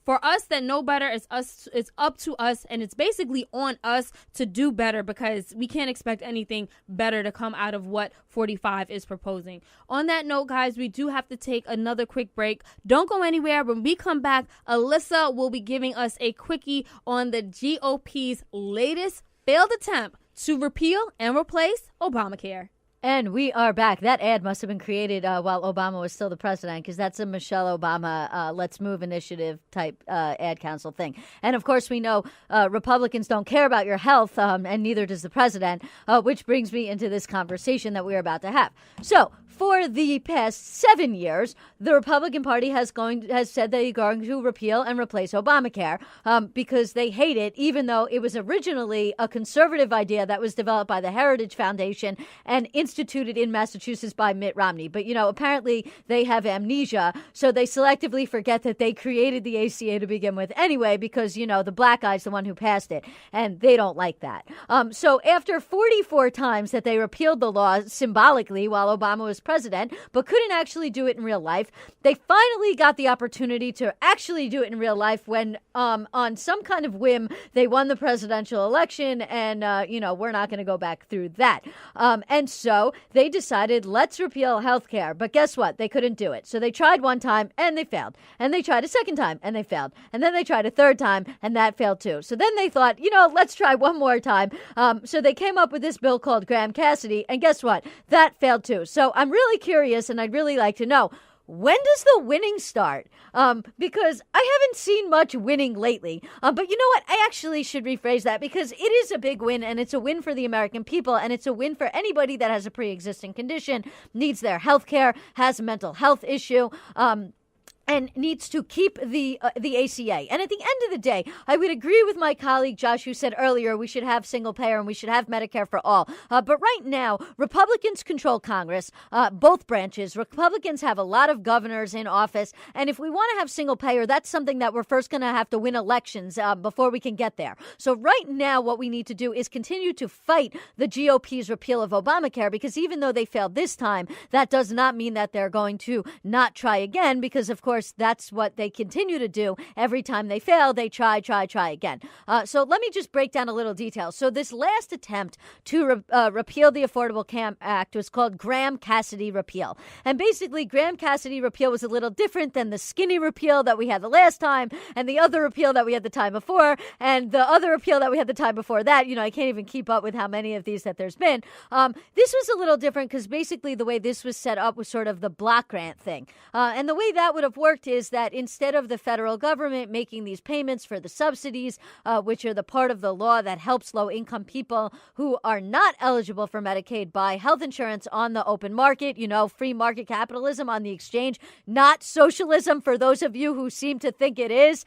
for us that know better, it's up to us, and it's basically on us to do better, because we can't expect anything better to come out of what 45 is proposing. On that note, guys, we do have to take another quick break. Don't go anywhere. When we come back, Ilyssa will be giving us a quickie on the GOP's latest failed attempt to repeal and replace Obamacare. And we are back. That ad must have been created while Obama was still the president, because that's a Michelle Obama Let's Move initiative type ad council thing. And of course, we know Republicans don't care about your health, and neither does the president, which brings me into this conversation that we're about to have. So for the past 7 years, the Republican Party has said they're going to repeal and replace Obamacare because they hate it, even though it was originally a conservative idea that was developed by the Heritage Foundation and instituted in Massachusetts by Mitt Romney. But, apparently they have amnesia, so they selectively forget that they created the ACA to begin with anyway, because, the black guy's the one who passed it, and they don't like that. So after 44 times that they repealed the law symbolically while Obama was president, but couldn't actually do it in real life, they finally got the opportunity to actually do it in real life when, on some kind of whim, they won the presidential election, and, we're not going to go back through that. And so they decided, let's repeal health care. But guess what? They couldn't do it. So they tried one time, and they failed. And they tried a second time, and they failed. And then they tried a third time, and that failed too. So then they thought, let's try one more time. So they came up with this bill called Graham-Cassidy, and guess what? That failed too. So I'm really curious, and I'd really like to know, when does the winning start? Because I haven't seen much winning lately. But you know what? I actually should rephrase that, because it is a big win, and it's a win for the American people, and it's a win for anybody that has a pre-existing condition, needs their health care, has a mental health issue, and needs to keep the ACA. And at the end of the day, I would agree with my colleague Josh, who said earlier we should have single payer and we should have Medicare for all. But right now, Republicans control Congress, both branches. Republicans have a lot of governors in office. And if we want to have single payer, that's something that we're first going to have to win elections before we can get there. So right now, what we need to do is continue to fight the GOP's repeal of Obamacare, because even though they failed this time, that does not mean that they're going to not try again, because of course, that's what they continue to do. Every time they fail, they try again. So let me just break down a little detail. So this last attempt to repeal the Affordable Care Act was called Graham-Cassidy repeal. And basically, Graham-Cassidy repeal was a little different than the skinny repeal that we had the last time, and the other repeal that we had the time before, and the other repeal that we had the time before that. I can't even keep up with how many of these that there's been. This was a little different because basically the way this was set up was sort of the block grant thing. And the way that would have worked is that instead of the federal government making these payments for the subsidies, which are the part of the law that helps low-income people who are not eligible for Medicaid buy health insurance on the open market, free market capitalism on the exchange, not socialism for those of you who seem to think it is.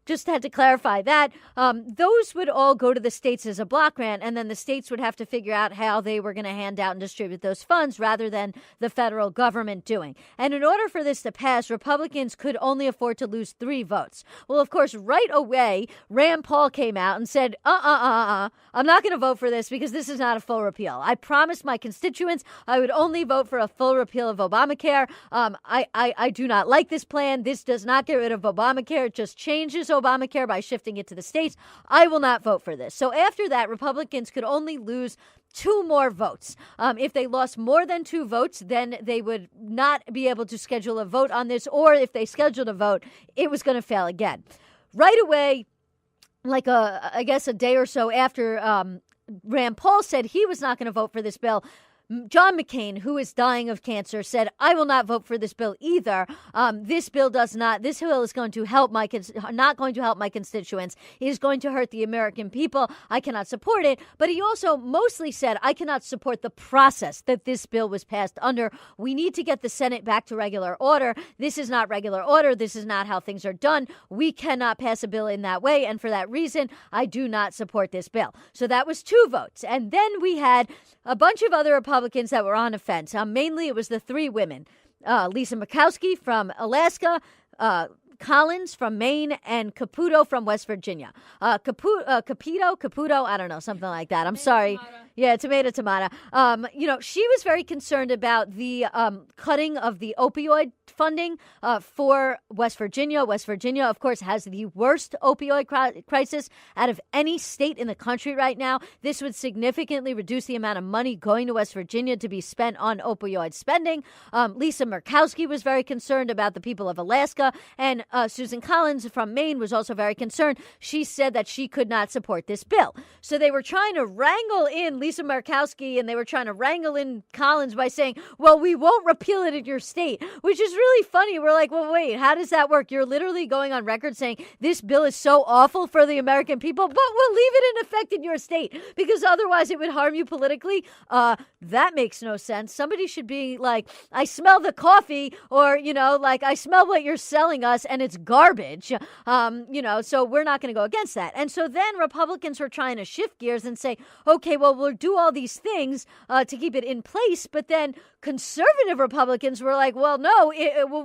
Just had to clarify that. Those would all go to the states as a block grant, and then the states would have to figure out how they were going to hand out and distribute those funds rather than the federal government doing. And in order for this to pass, Republicans could only afford to lose 3 votes. Well, of course, right away, Rand Paul came out and said, I'm not going to vote for this because this is not a full repeal. I promised my constituents I would only vote for a full repeal of Obamacare. I do not like this plan. This does not get rid of Obamacare. It just changes Obamacare by shifting it to the states. I will not vote for this. So after that, Republicans could only lose 2 more votes. If they lost more than 2 votes, then they would not be able to schedule a vote on this, or if they scheduled a vote, it was going to fail again. Right away, like I guess a day or so after Rand Paul said he was not going to vote for this bill, John McCain, who is dying of cancer, said, I will not vote for this bill either. This bill is going to help not going to help my constituents. It is going to hurt the American people. I cannot support it. But he also mostly said, I cannot support the process that this bill was passed under. We need to get the Senate back to regular order. This is not regular order. This is not how things are done. We cannot pass a bill in that way. And for that reason, I do not support this bill. So that was 2 votes. And then we had a bunch of other Republicans that were on the fence. Mainly it was the 3 women, Lisa Murkowski from Alaska, Collins from Maine, and Caputo from West Virginia. Caputo, I don't know, something like that. I'm sorry. Yeah, tomato. She was very concerned about the cutting of the opioid funding for West Virginia. West Virginia, of course, has the worst opioid crisis out of any state in the country right now. This would significantly reduce the amount of money going to West Virginia to be spent on opioid spending. Lisa Murkowski was very concerned about the people of Alaska. And Susan Collins from Maine was also very concerned. She said that she could not support this bill. So they were trying to wrangle in Lisa Murkowski, and they were trying to wrangle in Collins by saying, well, we won't repeal it in your state, which is really funny. We're like, well, wait, how does that work? You're literally going on record saying this bill is so awful for the American people, but we'll leave it in effect in your state because otherwise it would harm you politically. That makes no sense. Somebody should be like, I smell the coffee, or, like, I smell what you're selling us and it's garbage. So we're not going to go against that. And so then Republicans were trying to shift gears and say, okay, well, we'll do all these things to keep it in place. But then conservative Republicans were like, well, no,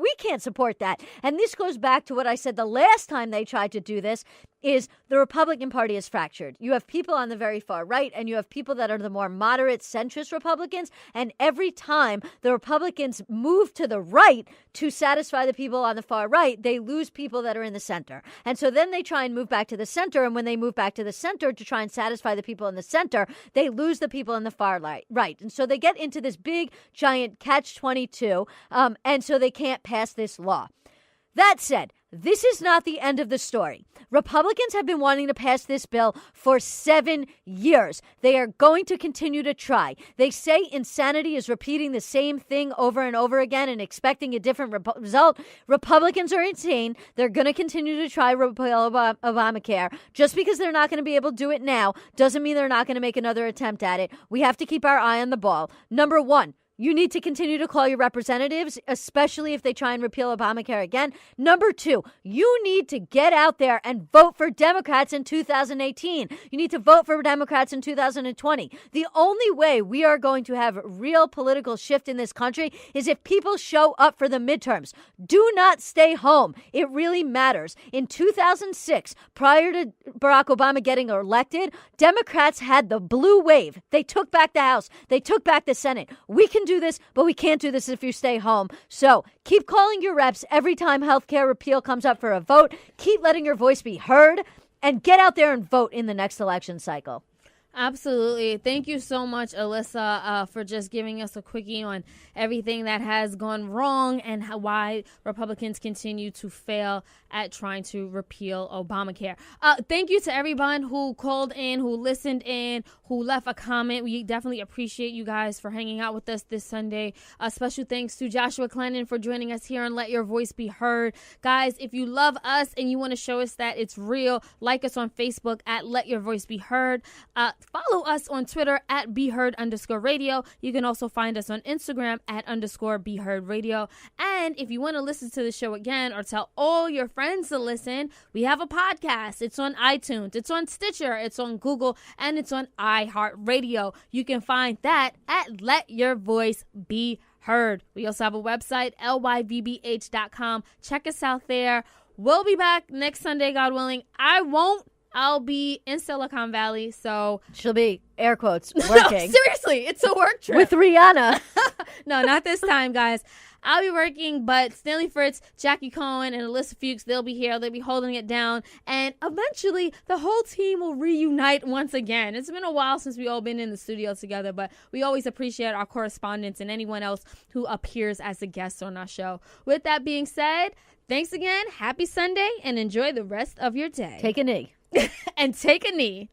we can't support that. And this goes back to what I said the last time they tried to do this, is the Republican Party is fractured. You have people on the very far right, and you have people that are the more moderate centrist Republicans. And every time the Republicans move to the right to satisfy the people on the far right, they lose people that are in the center. And so then they try and move back to the center. And when they move back to the center to try and satisfy the people in the center, they lose the people in the far right. And so they get into this big, giant catch-22. And so they can't pass this law. That said, this is not the end of the story. Republicans have been wanting to pass this bill for 7 years. They are going to continue to try. They say insanity is repeating the same thing over and over again and expecting a different result. Republicans are insane. They're going to continue to try repeal Obamacare. Just because they're not going to be able to do it now doesn't mean they're not going to make another attempt at it. We have to keep our eye on the ball. Number one, you need to continue to call your representatives, especially if they try and repeal Obamacare again. Number two, you need to get out there and vote for Democrats in 2018. You need to vote for Democrats in 2020. The only way we are going to have real political shift in this country is if people show up for the midterms. Do not stay home. It really matters. In 2006, prior to Barack Obama getting elected, Democrats had the blue wave. They took back the House. They took back the Senate. We can do this, but we can't do this if you stay home. So keep calling your reps every time healthcare repeal comes up for a vote. Keep letting your voice be heard, and get out there and vote in the next election cycle. Absolutely. Thank you so much, Ilyssa, for just giving us a quickie on everything that has gone wrong and why Republicans continue to fail at trying to repeal Obamacare. Thank you to everyone who called in, who listened in, who left a comment. We definitely appreciate you guys for hanging out with us this Sunday. Special thanks to Joshua Clennon for joining us here on Let Your Voice Be Heard. Guys, if you love us and you want to show us that it's real, like us on Facebook at Let Your Voice Be Heard. Follow us on Twitter at BeHeard_radio. You can also find us on Instagram at _BeHeardRadio. And if you want to listen to the show again or tell all your friends to listen, we have a podcast. It's on iTunes, it's on Stitcher, it's on Google, and it's on iHeartRadio. You can find that at Let Your Voice Be Heard. We also have a website, lyvbh.com. Check us out there. We'll be back next Sunday, God willing. I'll be in Silicon Valley, so... She'll be, air quotes, working. No, seriously, it's a work trip. With Rihanna. No, not this time, guys. I'll be working, but Stanley Fritz, Jackie Cohen, and Ilyssa Fuchs, they'll be here. They'll be holding it down. And eventually, the whole team will reunite once again. It's been a while since we all been in the studio together, but we always appreciate our correspondents and anyone else who appears as a guest on our show. With that being said, thanks again. Happy Sunday, and enjoy the rest of your day. Take a knee. And take a knee.